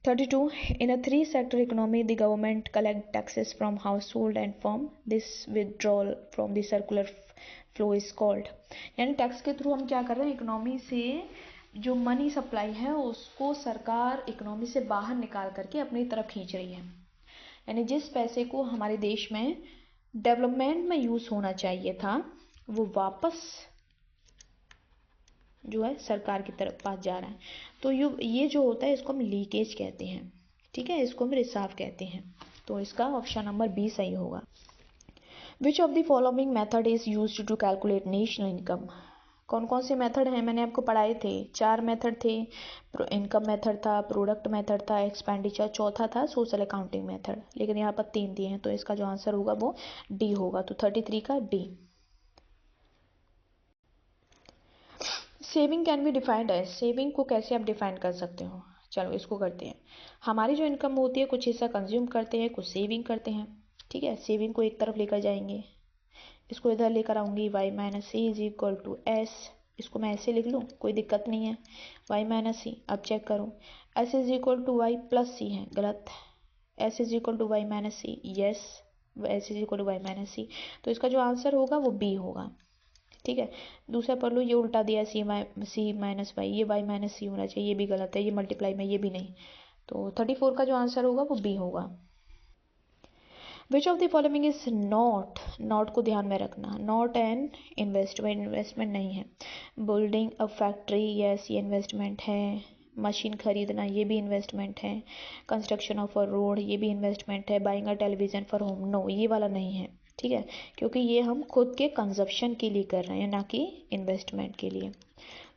32. In a three-sector economy, the government collect taxes from household and firm. This withdrawal from the circular flow is called. यानी टैक्स के थ्रू हम क्या कर रहे हैं, इकोनॉमी से जो मनी सप्लाई है उसको सरकार इकोनॉमी से बाहर निकाल करके अपनी तरफ खींच रही है। यानी जिस पैसे को हमारे देश में डेवलपमेंट में यूज होना चाहिए था वो वापस जो है सरकार की तरफ पास जा रहा है। तो ये जो होता है इसको हम लीकेज कहते हैं। ठीक है, इसको हम रिसाव कहते हैं। तो इसका ऑप्शन नंबर बी सही होगा। Which of the following method is used to calculate national income. कौन कौन से मेथड हैं, मैंने आपको पढ़ाए थे, 4 मेथड थे। इनकम मेथड था, प्रोडक्ट मेथड था, एक्सपेंडिचर, चौथा था सोशल अकाउंटिंग मेथड। लेकिन यहाँ पर 3 दिए हैं तो इसका जो आंसर होगा वो डी होगा। तो 33 का D. Saving can be defined as, saving को कैसे आप डिफाइन कर सकते हो। चलो इसको करते हैं। हमारी जो इनकम होती है कुछ हिस्सा कंज्यूम करते हैं, कुछ सेविंग करते हैं। ठीक है, सेविंग को एक तरफ लेकर जाएंगे, इसको इधर लेकर आऊंगी, y minus C is equal to S. इसको मैं ऐसे लिख लूँ, कोई दिक्कत नहीं है, y माइनस सी। अब चेक करो, s is equal to Y plus C है, गलत। s is equal to Y minus C, yes, s is equal to Y minus C. तो इसका जो आंसर होगा वो बी होगा। ठीक है, दूसरा पढ़ लो, ये उल्टा दिया सी माइनस वाई, ये y माइनस सी होना चाहिए, ये भी गलत है, ये मल्टीप्लाई में, ये भी नहीं। तो 34 का जो आंसर होगा वो बी होगा। Which of the following is not, not को ध्यान में रखना, नॉट एन इन्वेस्टमेंट, इन्वेस्टमेंट नहीं है। बिल्डिंग अ फैक्ट्री, यस ये इन्वेस्टमेंट है। मशीन खरीदना ये भी इन्वेस्टमेंट है। कंस्ट्रक्शन ऑफ अ रोड ये भी इन्वेस्टमेंट है। Buying a television for home, no ये वाला नहीं है। ठीक है, क्योंकि ये हम खुद के कंजप्शन के लिए कर रहे हैं, ना कि इन्वेस्टमेंट के लिए।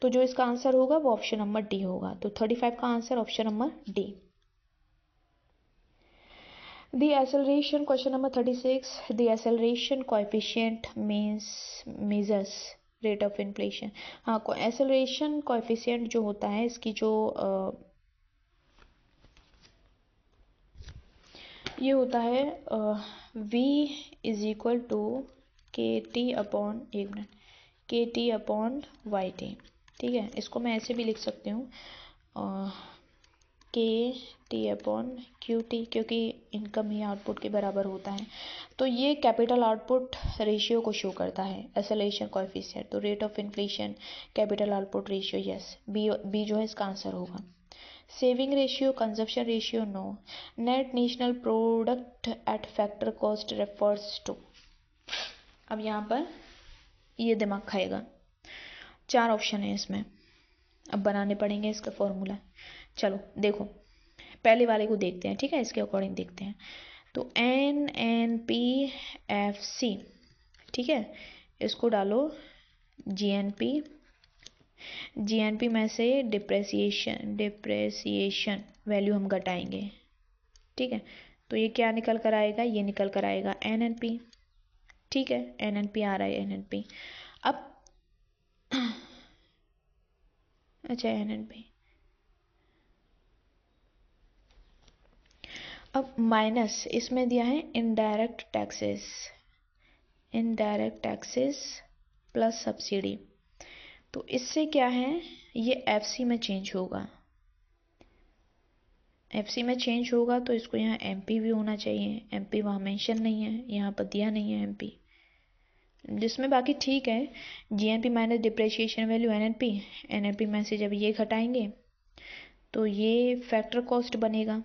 तो जो इसका आंसर होगा वो ऑप्शन नंबर डी होगा। तो 35 का answer option number D. The acceleration, question number 36, the acceleration coefficient measures rate of inflation. हाँ, acceleration coefficient जो होता है इसकी जो ये होता है v इज इक्वल टू के टी अपॉन, एक मिनट, के टी अपॉन वाई टी। ठीक है, इसको मैं ऐसे भी लिख सकती हूँ, K T upon Q T, क्योंकि इनकम ही आउटपुट के बराबर होता है। तो ये कैपिटल आउटपुट रेशियो को शो करता है, एक्सेलरेशन कोएफिशिएंट। तो rate of inflation, capital output ratio, yes, B जो है इसका आंसर होगा। Saving ratio, consumption ratio, no. Net national product at factor cost refers to. अब यहाँ पर ये दिमाग खाएगा, 4 ऑप्शन है इसमें, अब बनाने पड़ेंगे इसका फॉर्मूला। चलो देखो, पहले वाले को देखते हैं। ठीक है, इसके अकॉर्डिंग देखते हैं। तो NNPFC, ठीक है, इसको डालो GNP, GNP में से डिप्रेसिएशन वैल्यू हम घटाएंगे। ठीक है, तो ये क्या निकल कर आएगा, ये निकल कर आएगा NNP। ठीक है, NNP आ रहा है, NNP। अब अच्छा NNP, अब माइनस इसमें दिया है indirect taxes, indirect taxes plus subsidy. तो इससे क्या है, ये एफसी में चेंज होगा, एफसी में चेंज होगा तो इसको यहाँ एमपी भी होना चाहिए। एमपी वहाँ मेंशन नहीं है, यहाँ पर दिया नहीं है एमपी, जिसमें बाकी ठीक है। GNP minus depreciation value NNP, NNP में से जब ये घटाएंगे तो ये फैक्टर कॉस्ट बनेगा।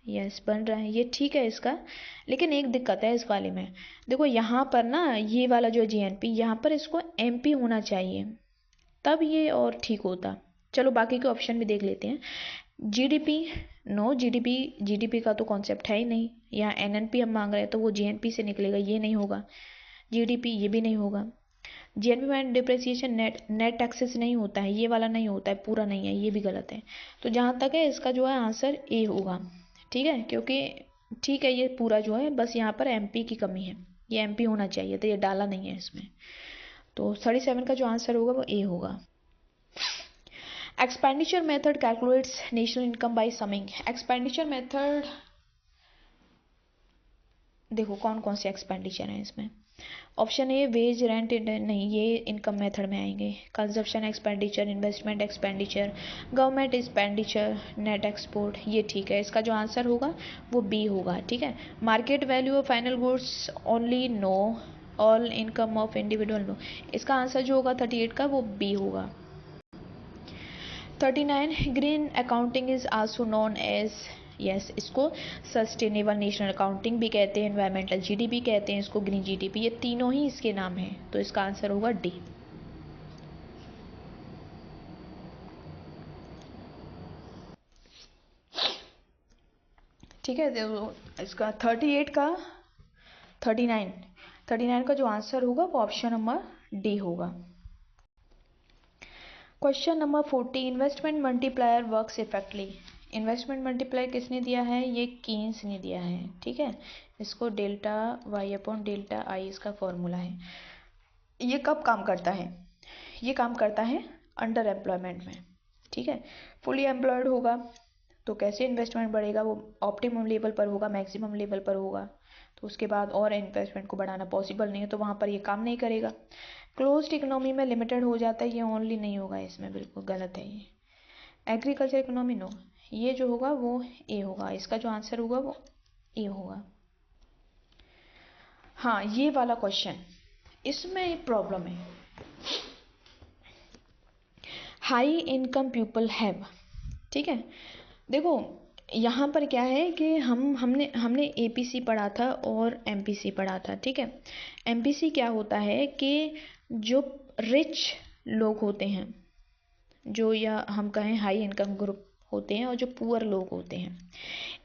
यस बन रहा है, ये ठीक है इसका। लेकिन एक दिक्कत है इस वाले में, देखो यहाँ पर ना ये वाला जो जीएनपी, यहाँ पर इसको एमपी होना चाहिए, तब ये और ठीक होता। चलो बाकी के ऑप्शन भी देख लेते हैं। जीडीपी, नो, जीडीपी का तो कॉन्सेप्ट है ही नहीं। यहाँ एनएनपी हम मांग रहे हैं तो वो जीएनपी से निकलेगा, ये नहीं होगा। जीडीपी ये भी नहीं होगा। जीएनपी में डिप्रेसिएशन नेट टैक्सेस नहीं होता है, ये वाला नहीं होता है, पूरा नहीं है, ये भी गलत है। तो जहाँ तक है इसका जो है आंसर ए होगा। ठीक है, क्योंकि ठीक है ये पूरा जो है, बस यहाँ पर एमपी की कमी है, ये एमपी होना चाहिए तो ये डाला नहीं है इसमें। तो 37 का जो आंसर होगा वो ए होगा। Expenditure method calculates national income by summing. Expenditure method देखो कौन कौन से एक्सपेंडिचर हैं इसमें। ऑप्शन ए वेज रेंट, नहीं ये इनकम मेथड में आएंगे। Consumption expenditure, investment expenditure, government expenditure, net export, ये ठीक है। इसका जो आंसर होगा वो बी होगा, ठीक है। Market value of final goods only, no. All income of individual, no. इसका आंसर जो होगा 38 का वो बी होगा। 39 green accounting is also known as, yes, इसको सस्टेनेबल नेशनल अकाउंटिंग भी कहते हैं, एनवायरमेंटल जीडीपी कहते हैं इसको, ग्रीन जीडीपी, ये तीनों ही इसके नाम हैं। तो इसका आंसर होगा डी। ठीक है, देखो इसका 38 का 39 का जो आंसर होगा वो ऑप्शन नंबर डी होगा। Question number 40, investment multiplier works effectively. Investment multiplier किसने दिया है? ये कीन्स ने दिया है, ठीक है। इसको delta Y upon delta I इसका फॉर्मूला है। ये कब काम करता है? ये काम करता है अंडर एम्प्लॉयमेंट में, ठीक है। फुली एम्प्लॉयड होगा तो कैसे इन्वेस्टमेंट बढ़ेगा? वो ऑप्टिमम लेवल पर होगा, मैक्सिमम लेवल पर होगा, तो उसके बाद और इन्वेस्टमेंट को बढ़ाना पॉसिबल नहीं है, तो वहाँ पर ये काम नहीं करेगा। क्लोज्ड इकोनॉमी में लिमिटेड हो जाता है, ये ओनली नहीं होगा, इसमें बिल्कुल गलत है ये। Agriculture economy, no. ये जो होगा वो ए होगा, इसका जो आंसर होगा वो ए होगा। हाँ, ये वाला क्वेश्चन, इसमें एक प्रॉब्लम है। हाई इनकम पीपल हैव, ठीक है। देखो यहाँ पर क्या है कि हमने एपीसी पढ़ा था और एमपीसी पढ़ा था, ठीक है। एमपीसी क्या होता है कि जो रिच लोग होते हैं, जो या हम कहें हाई इनकम ग्रुप होते हैं, और जो पुअर लोग होते हैं,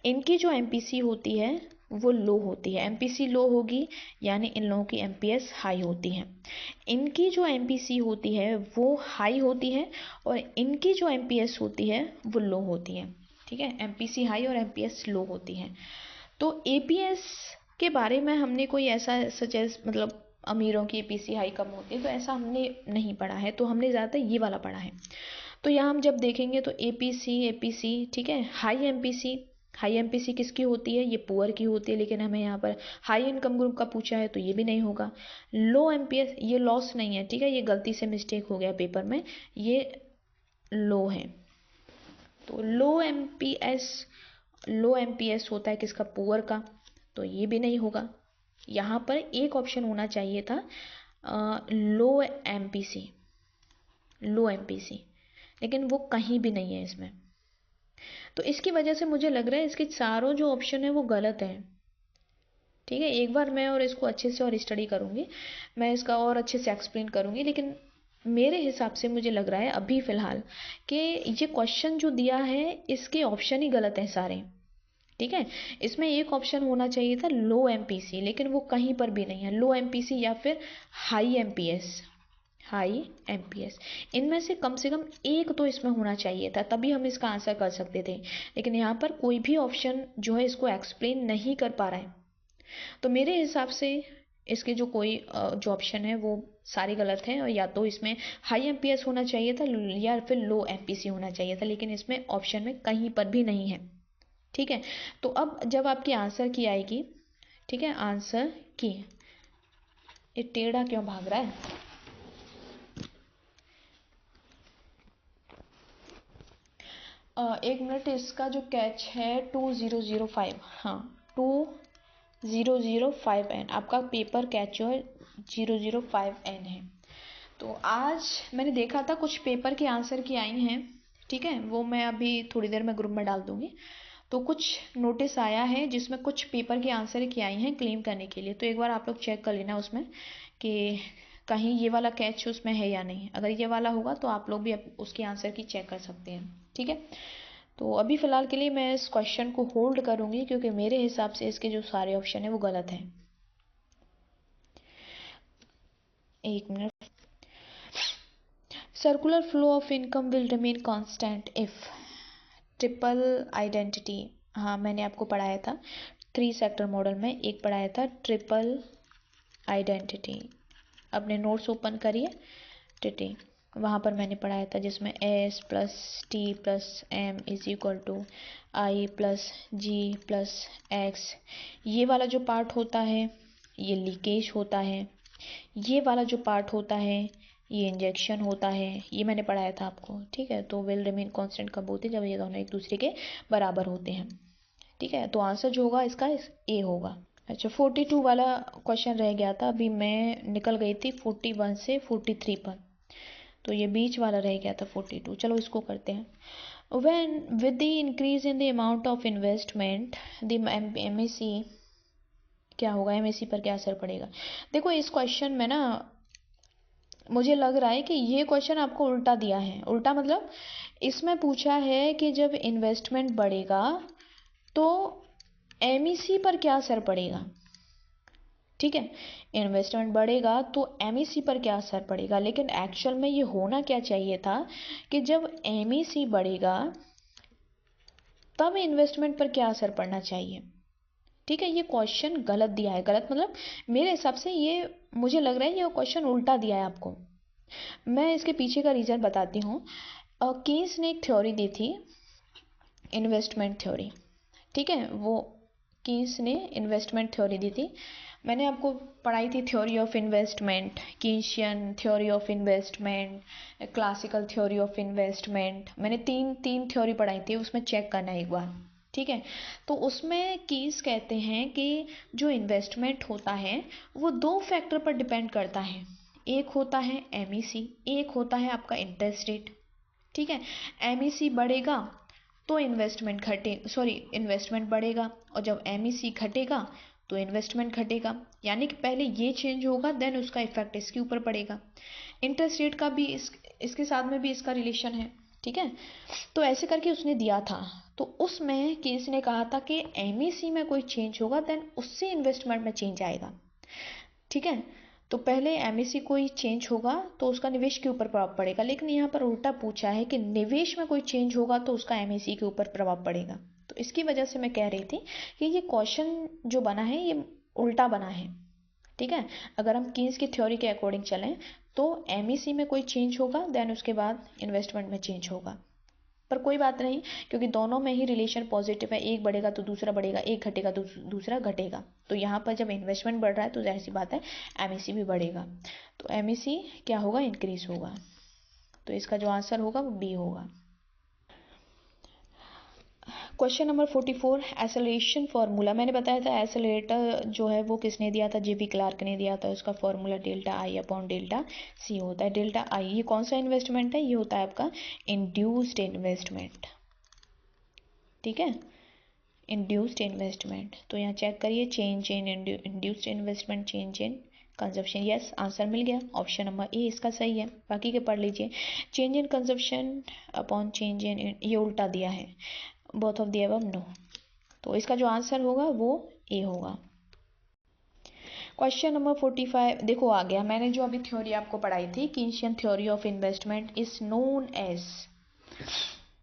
इनकी जो एमपीसी होती है वो लो होती है। एमपीसी लो होगी यानी इन लोगों की एमपीएस हाई होती है। इनकी जो एमपीसी होती है वो हाई होती है और इनकी जो एमपीएस होती है वो लो होती है, ठीक है। एमपीसी हाई और एमपीएस लो होती है। तो एपीएस के बारे में हमने कोई ऐसा सजेस्ट, मतलब अमीरों की एपीसी हाई कम होती है, तो ऐसा हमने नहीं पढ़ा है, तो हमने ज़्यादातर ये वाला पढ़ा है। तो यहाँ हम जब देखेंगे तो एपीसी, ठीक है। हाई एमपीसी किसकी होती है? ये पुअर की होती है, लेकिन हमें यहाँ पर हाई इनकम ग्रुप का पूछा है तो ये भी नहीं होगा। लो एमपीएस, ये लॉस नहीं है, ठीक है, ये गलती से मिस्टेक हो गया पेपर में, ये लो है। तो लो एमपीएस होता है किसका? पुअर का, तो ये भी नहीं होगा। यहाँ पर एक ऑप्शन होना चाहिए था लो एमपीसी, लेकिन वो कहीं भी नहीं है इसमें। तो इसकी वजह से मुझे लग रहा है इसके चारों जो ऑप्शन है वो गलत हैं, ठीक है। एक बार मैं और इसको अच्छे से और स्टडी करूँगी, मैं इसका और अच्छे से एक्सप्लेन करूँगी, लेकिन मेरे हिसाब से मुझे लग रहा है अभी फ़िलहाल कि ये क्वेश्चन जो दिया है इसके ऑप्शन ही गलत हैं सारे, ठीक है। इसमें एक ऑप्शन होना चाहिए था लो एमपीसी, लेकिन वो कहीं पर भी नहीं है। लो एमपीसी या फिर हाई एमपीएस, इनमें से कम एक तो इसमें होना चाहिए था, तभी हम इसका आंसर कर सकते थे। लेकिन यहाँ पर कोई भी ऑप्शन जो है इसको एक्सप्लेन नहीं कर पा रहा है। तो मेरे हिसाब से इसके जो ऑप्शन है वो सारे गलत हैं, और या तो इसमें हाई एमपीएस होना चाहिए था या फिर लो एमपीसी होना चाहिए था, लेकिन इसमें ऑप्शन में कहीं पर भी नहीं है, ठीक है। तो अब जब आपकी आंसर की आएगी, ठीक है, आंसर की, ये टेढ़ा क्यों भाग रहा है? एक मिनट, इसका जो कैच है 2005, हाँ 2005N, आपका पेपर कैच जो है 005N है। तो आज मैंने देखा था कुछ पेपर के आंसर की आई हैं, ठीक है, वो मैं अभी थोड़ी देर में ग्रुप में डाल दूंगी। तो कुछ नोटिस आया है जिसमें कुछ पेपर के आंसर की आई हैं क्लेम करने के लिए, तो एक बार आप लोग चेक कर लेना उसमें कि कहीं ये वाला कैच उसमें है या नहीं। अगर ये वाला होगा तो आप लोग भी उसके आंसर की चेक कर सकते हैं, ठीक है। तो अभी फ़िलहाल के लिए मैं इस क्वेश्चन को होल्ड करूँगी, क्योंकि मेरे हिसाब से इसके जो सारे ऑप्शन हैं वो गलत हैं। एक minute. Circular flow of income will remain constant if triple identity, हाँ मैंने आपको पढ़ाया था 3 सेक्टर मॉडल में, एक पढ़ाया था ट्रिपल आइडेंटिटी। अपने नोट्स ओपन करिए, टिटी, वहाँ पर मैंने पढ़ाया था, जिसमें S plus T plus M is equal to I plus G plus X. ये वाला जो पार्ट होता है ये लीकेज होता है, ये वाला जो पार्ट होता है ये इंजेक्शन होता है, ये मैंने पढ़ाया था आपको। ठीक है, तो विल रिमेन कांस्टेंट कब होते हैं, जब ये दोनों एक दूसरे के बराबर होते हैं। ठीक है, तो आंसर जो होगा इसका ए होगा। अच्छा, 42 वाला क्वेश्चन रह गया था, अभी मैं निकल गई थी 41 से 43 पर, तो ये बीच वाला रह गया था 42। चलो इसको करते हैं। When with the increase in the amount of investment the MAC, क्या होगा, एमएसी पर क्या असर पड़ेगा। देखो इस क्वेश्चन में ना मुझे लग रहा है कि ये क्वेश्चन आपको उल्टा दिया है। उल्टा मतलब इसमें पूछा है कि जब इन्वेस्टमेंट बढ़ेगा तो एमईसी पर क्या असर पड़ेगा। ठीक है, इन्वेस्टमेंट बढ़ेगा तो एमईसी पर क्या असर पड़ेगा, लेकिन एक्चुअल में ये होना क्या चाहिए था कि जब एमईसी बढ़ेगा तब इन्वेस्टमेंट पर क्या असर पड़ना चाहिए। ठीक है, ये क्वेश्चन गलत दिया है। गलत मतलब मेरे हिसाब से ये मुझे लग रहा है ये क्वेश्चन उल्टा दिया है आपको। मैं इसके पीछे का रीज़न बताती हूँ। कीन्स ने एक थ्योरी दी थी, इन्वेस्टमेंट थ्योरी। ठीक है, वो कीन्स ने इन्वेस्टमेंट थ्योरी दी थी। मैंने आपको पढ़ाई थी theory of investment, Keynesian theory of investment, classical theory of investment. मैंने तीन तीन थ्योरी पढ़ाई थी, उसमें चेक करना एक बार। ठीक है, तो उसमें कीन्स कहते हैं कि जो इन्वेस्टमेंट होता है वो दो फैक्टर पर डिपेंड करता है। एक होता है एमईसी, एक होता है आपका इंटरेस्ट रेट। ठीक है, एमईसी बढ़ेगा तो इन्वेस्टमेंट बढ़ेगा, और जब एमईसी घटेगा तो इन्वेस्टमेंट घटेगा। यानी कि पहले ये चेंज होगा देन उसका इफेक्ट इसके ऊपर पड़ेगा। इंटरेस्ट रेट का भी इसके साथ में भी इसका रिलेशन है। ठीक है, तो ऐसे करके उसने दिया था। तो उसमें केस ने कहा था कि एमईसी में कोई चेंज होगा देन उससे इन्वेस्टमेंट में चेंज आएगा। ठीक है, तो पहले एमएसी कोई चेंज होगा तो उसका निवेश के ऊपर प्रभाव पड़ेगा, लेकिन यहाँ पर उल्टा पूछा है कि निवेश में कोई चेंज होगा तो उसका एमएसी के ऊपर प्रभाव पड़ेगा। तो इसकी वजह से मैं कह रही थी कि ये क्वेश्चन जो बना है ये उल्टा बना है। ठीक है, अगर हम कीन्स की थ्योरी के अकॉर्डिंग चलें तो एमईसी में कोई चेंज होगा देन उसके बाद इन्वेस्टमेंट में चेंज होगा। पर कोई बात नहीं, क्योंकि दोनों में ही रिलेशन पॉजिटिव है, एक बढ़ेगा तो दूसरा बढ़ेगा, एक घटेगा तो दूसरा घटेगा। तो यहाँ पर जब इन्वेस्टमेंट बढ़ रहा है तो जाहिर सी बात है एमईसी भी बढ़ेगा, तो एमईसी क्या होगा, इंक्रीज होगा। तो इसका जो आंसर होगा वो बी होगा। Question number 44, acceleration formula. मैंने बताया था एसेलरेटर जो है वो किसने दिया था, जेपी क्लार्क ने दिया था। उसका formula delta I upon delta C होता है। डेल्टा आई ये कौन सा इन्वेस्टमेंट है, ये होता है आपका इंड्यूस्ड इन्वेस्टमेंट। ठीक है, इंड्यूस्ड इन्वेस्टमेंट। तो यहाँ चेक करिए, change in induced investment, change in consumption. Yes, answer मिल गया, ऑप्शन नंबर ए इसका सही है। बाकी के पढ़ लीजिए। Change in consumption upon change in, ये उल्टा दिया है। Both of the above no, तो इसका जो आंसर होगा वो ए होगा। क्वेश्चन नंबर 45 देखो आ गया। मैंने जो अभी थ्योरी आपको पढ़ाई थी, Keynesian theory of investment is known as,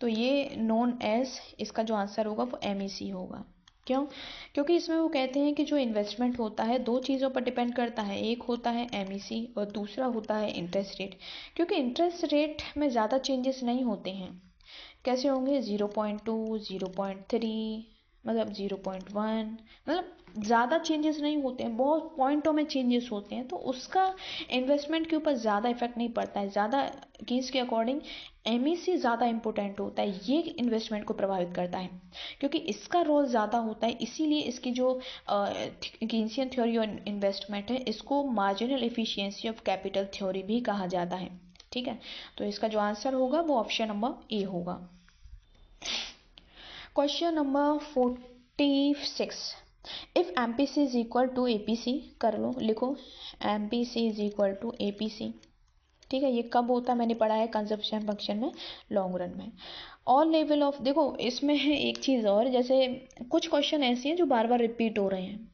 तो ये नोन एज, इसका जो आंसर होगा वो एमईसी होगा। क्यों, क्योंकि इसमें वो कहते हैं कि जो इन्वेस्टमेंट होता है दो चीज़ों पर डिपेंड करता है, एक होता है एमईसी और दूसरा होता है इंटरेस्ट रेट। क्योंकि इंटरेस्ट रेट में ज़्यादा चेंजेस नहीं होते हैं। कैसे होंगे, 0.2, 0.3, मतलब 0.1, मतलब ज़्यादा चेंजेस नहीं होते हैं, बहुत पॉइंटों में चेंजेस होते हैं, तो उसका इन्वेस्टमेंट के ऊपर ज़्यादा इफेक्ट नहीं पड़ता है। ज़्यादा केस के अकॉर्डिंग एमईसी ज़्यादा इंपॉर्टेंट होता है, ये इन्वेस्टमेंट को प्रभावित करता है क्योंकि इसका रोल ज़्यादा होता है। इसीलिए इसकी जो कीन्सियन थ्योरी और इन्वेस्टमेंट है इसको marginal efficiency of capital theory भी कहा जाता है। ठीक है, तो इसका जो आंसर होगा वो ऑप्शन नंबर ए होगा। Question number 46, if MPC is equal to APC, कर लो, लिखो MPC is equal to APC. ठीक है, ये कब होता है, मैंने पढ़ा है कंजप्शन फंक्शन में, लॉन्ग रन में। ऑल लेवल ऑफ, देखो इसमें है एक चीज़ और, जैसे कुछ क्वेश्चन ऐसे हैं जो बार बार रिपीट हो रहे हैं।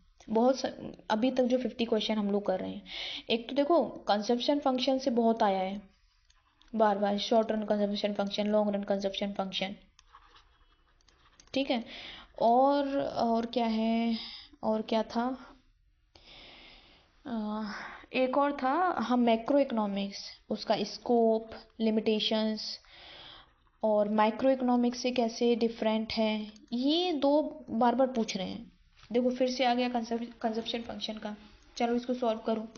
अभी तक जो 50 क्वेश्चन हम लोग कर रहे हैं, एक तो देखो कंजप्शन फंक्शन से बहुत आया है बार बार, short run consumption function, long run consumption function. ठीक है, और क्या है, और क्या था, एक और था, हम मैक्रो इकोनॉमिक्स, उसका स्कोप, लिमिटेशंस और माइक्रो इकोनॉमिक्स से कैसे डिफरेंट है, ये दो बार बार पूछ रहे हैं। देखो फिर से आ गया कंजप्शन फंक्शन का। चलो इसको सॉल्व करो।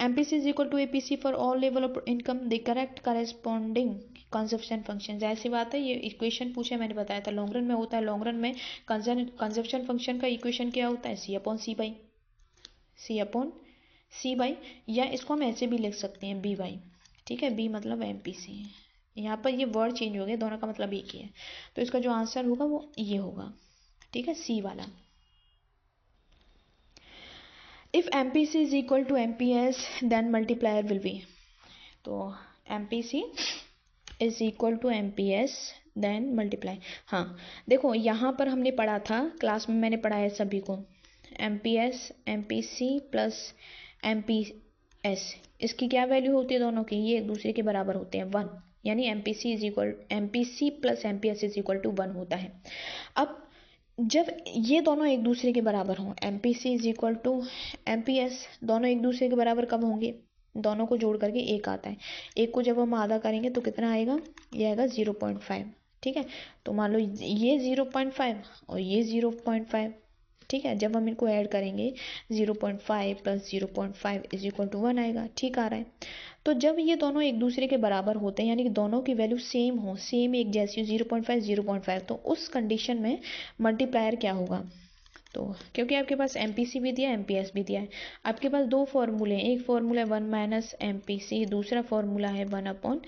MPC is equal to APC for all level of income, the correct corresponding consumption function. जाहिर सी बात है, ये इक्वेशन पूछे, मैंने बताया था लॉन्ग रन में होता है। लॉन्ग रन में कंजप्शन फंक्शन का इक्वेशन क्या होता है? C/C/C/, या इसको हम ऐसे भी लिख सकते हैं B/, ठीक है, B मतलब MPC। यहाँ पर ये वर्ड चेंज हो गए, दोनों का मतलब एक ही है। तो इसका जो आंसर होगा वो ये होगा, ठीक है, C वाला। If MPC is equal to MPS then multiplier will be. तो MPC is equal to MPS then multiply. हाँ देखो, यहाँ पर हमने पढ़ा था, क्लास में मैंने पढ़ाया सभी को, MPS MPC प्लस MPS, इसकी क्या वैल्यू होती है दोनों की? ये एक दूसरे के बराबर होते हैं 1, यानी MPC plus MPS is equal to 1 होता है। अब जब ये दोनों एक दूसरे के बराबर हों, MPC is equal to MPS, दोनों एक दूसरे के बराबर कब होंगे? दोनों को जोड़ करके एक आता है। एक को जब हम आधा करेंगे तो कितना आएगा? ये आएगा 0.5, ठीक है। तो मान लो ये 0.5 और ये 0.5, ठीक है। जब हम इनको ऐड करेंगे 0.5 प्लस 0.5 इज इक्वल टू 1 आएगा, ठीक आ रहा है। तो जब ये दोनों एक दूसरे के बराबर होते हैं, यानी कि दोनों की वैल्यू सेम हो, सेम एक जैसी 0.5 0.5, तो उस कंडीशन में मल्टीप्लायर क्या होगा? तो क्योंकि आपके पास MPC भी दिया है, MPS भी दिया है, आपके पास दो फॉर्मूले हैं। एक फॉर्मूला है 1 माइनस MPC, दूसरा फॉर्मूला है 1 अपॉन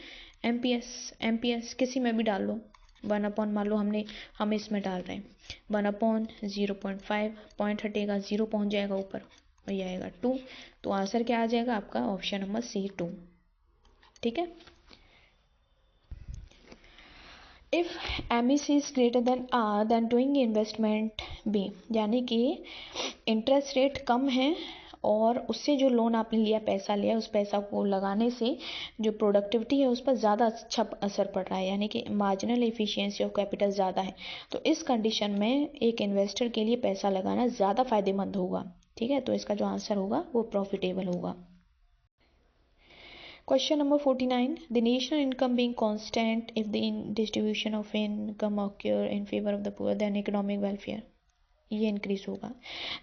MPS। MPS किसी में भी डाल लो, 1 अपॉन, मान लो हम इसमें डाल रहे हैं 1 अपॉन 0.5, पॉइंट हटेगा 0 पहुंच जाएगा ऊपर और ये आएगा 2। तो आंसर क्या आ जाएगा आपका? ऑप्शन नंबर C 2, ठीक है। If MEC is greater than R then doing investment B, यानी कि इंटरेस्ट रेट कम है और उससे जो लोन आपने लिया, पैसा लिया, उस पैसा को लगाने से जो प्रोडक्टिविटी है उस पर ज़्यादा अच्छा असर पड़ रहा है, यानी कि मार्जिनल एफिशिएंसी ऑफ कैपिटल ज़्यादा है। तो इस कंडीशन में एक इन्वेस्टर के लिए पैसा लगाना ज़्यादा फायदेमंद होगा, ठीक है। तो इसका जो आंसर होगा वो प्रॉफिटेबल होगा। Question number 49. The national income being constant, if the distribution of income occur in favor of the poor, then economic welfare ये इंक्रीज होगा।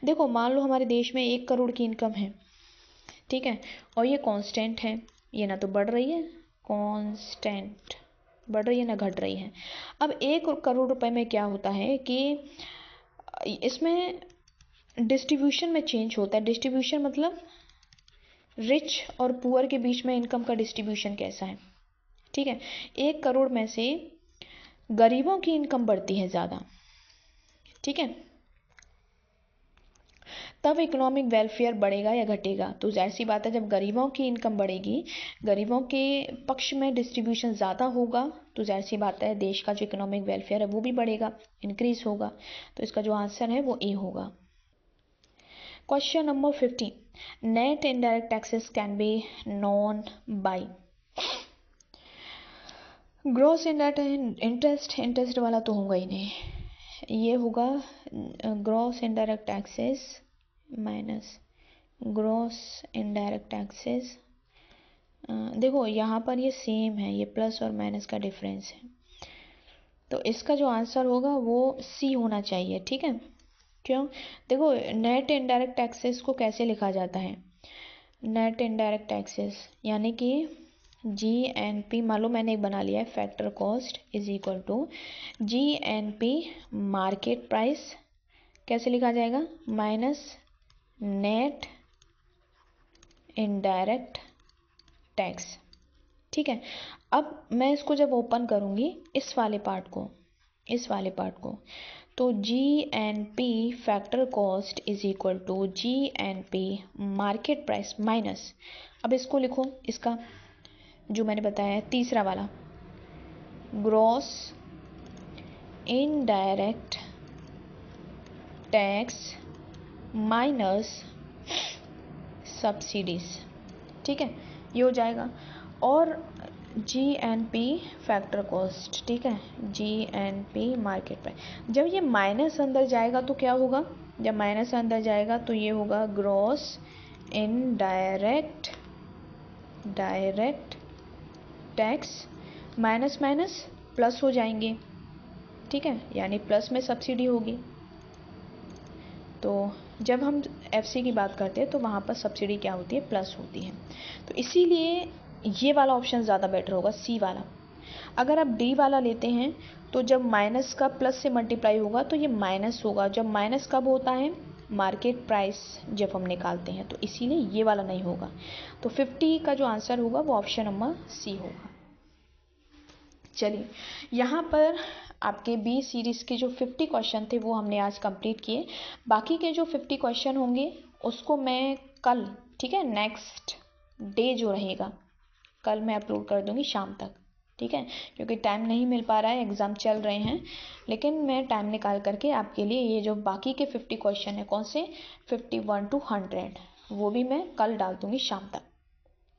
देखो मान लो हमारे देश में 1 करोड़ की इनकम है, ठीक है, और ये कांस्टेंट है, ये ना तो बढ़ रही है, कांस्टेंट बढ़ रही है ना घट रही है। अब 1 करोड़ रुपए में क्या होता है कि इसमें डिस्ट्रीब्यूशन में चेंज होता है। डिस्ट्रीब्यूशन मतलब रिच और पुअर के बीच में इनकम का डिस्ट्रीब्यूशन कैसा है, ठीक है। 1 करोड़ में से गरीबों की इनकम बढ़ती है ज़्यादा, ठीक है, तब इकोनॉमिक वेलफेयर बढ़ेगा या घटेगा? तो जाहिर सी बात है, जब गरीबों की इनकम बढ़ेगी, गरीबों के पक्ष में डिस्ट्रीब्यूशन ज़्यादा होगा, तो जाहिर सी बात है देश का जो इकोनॉमिक वेलफेयर है वो भी बढ़ेगा, इंक्रीज होगा। तो इसका जो आंसर है वो A होगा। Question number 50. Net indirect taxes can be known by gross interest, interest वाला तो होगा ही नहीं, ये होगा gross indirect taxes minus gross indirect taxes. देखो यहाँ पर ये सेम है, ये प्लस और माइनस का डिफरेंस है, तो इसका जो आंसर होगा वो C होना चाहिए, ठीक है। क्यों? देखो नेट इनडायरेक्ट टैक्सेस को कैसे लिखा जाता है? नेट इनडायरेक्ट टैक्सेस यानी कि GNP, मान लो मैंने एक बना लिया है, factor cost is equal to GNP market price, कैसे लिखा जाएगा? माइनस नेट इनडायरेक्ट टैक्स, ठीक है। अब मैं इसको जब ओपन करूँगी इस वाले पार्ट को, तो GNP factor cost is equal to GNP market price minus, अब इसको लिखो, इसका जो मैंने बताया है तीसरा वाला, gross indirect tax minus subsidies, ठीक है, ये हो जाएगा। और GNP फैक्टर कॉस्ट, ठीक है, GNP मार्केट प्राइस। जब ये माइनस अंदर जाएगा तो क्या होगा? जब माइनस अंदर जाएगा तो ये होगा gross indirect direct tax minus minus plus हो जाएंगे, ठीक है, यानी प्लस में सब्सिडी होगी। तो जब हम एफसी की बात करते हैं तो वहाँ पर सब्सिडी क्या होती है, प्लस होती है। तो इसीलिए ये वाला ऑप्शन ज़्यादा बेटर होगा, सी वाला। अगर आप डी वाला लेते हैं तो जब माइनस का प्लस से मल्टीप्लाई होगा तो ये माइनस होगा। जब माइनस कब होता है, मार्केट प्राइस जब हम निकालते हैं, तो इसीलिए ये वाला नहीं होगा। तो 50 का जो आंसर होगा वो ऑप्शन नंबर सी होगा। चलिए, यहाँ पर आपके बी सीरीज़ के जो 50 क्वेश्चन थे वो हमने आज कंप्लीट किए। बाकी के जो 50 क्वेश्चन होंगे उसको मैं कल, ठीक है, नेक्स्ट डे जो रहेगा कल मैं अपलोड कर दूँगी शाम तक, ठीक है, क्योंकि टाइम नहीं मिल पा रहा है, एग्ज़ाम चल रहे हैं। लेकिन मैं टाइम निकाल करके आपके लिए ये जो बाकी के 50 क्वेश्चन हैं, कौन से 51 to 100, वो भी मैं कल डाल दूँगी शाम तक,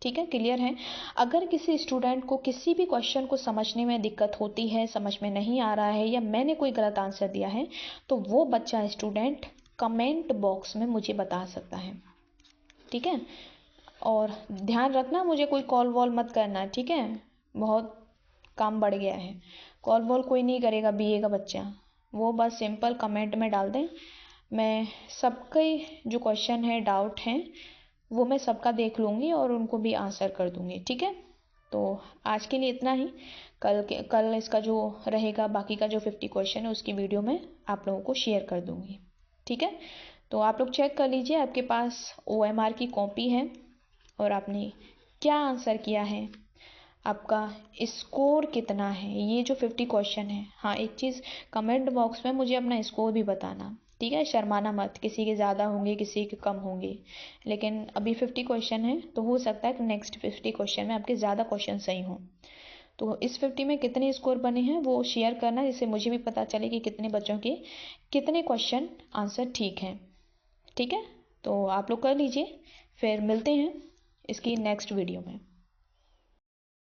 ठीक है। क्लियर है? अगर किसी स्टूडेंट को किसी भी क्वेश्चन को समझने में दिक्कत होती है, समझ में नहीं आ रहा है, या मैंने कोई गलत आंसर दिया है, तो वो बच्चा स्टूडेंट कमेंट बॉक्स में मुझे बता सकता है, ठीक है। और ध्यान रखना, मुझे कोई कॉल वॉल मत करना, ठीक है, बहुत काम बढ़ गया है। कॉल वॉल कोई नहीं करेगा बीए का बच्चा, वो बस सिंपल कमेंट में डाल दें। मैं सबके जो क्वेश्चन है, डाउट हैं, वो मैं सबका देख लूँगी और उनको भी आंसर कर दूँगी, ठीक है। तो आज के लिए इतना ही। कल इसका जो रहेगा बाकी का जो 50 क्वेश्चन है उसकी वीडियो मैं आप लोगों को शेयर कर दूँगी, ठीक है। तो आप लोग चेक कर लीजिए, आपके पास OMR की कॉपी है और आपने क्या आंसर किया है, आपका स्कोर कितना है, ये जो 50 क्वेश्चन है। हाँ, एक चीज़, कमेंट बॉक्स में मुझे अपना स्कोर भी बताना, ठीक है, शर्माना मत, किसी के ज़्यादा होंगे किसी के कम होंगे। लेकिन अभी 50 क्वेश्चन है तो हो सकता है कि नेक्स्ट 50 क्वेश्चन में आपके ज़्यादा क्वेश्चन सही हों। तो इस 50 में कितने स्कोर बने हैं वो शेयर करना, जिससे मुझे भी पता चले कि कितने बच्चों के कितने क्वेश्चन आंसर ठीक हैं, ठीक है। तो आप लोग कर लीजिए, फिर मिलते हैं इसकी नेक्स्ट वीडियो में।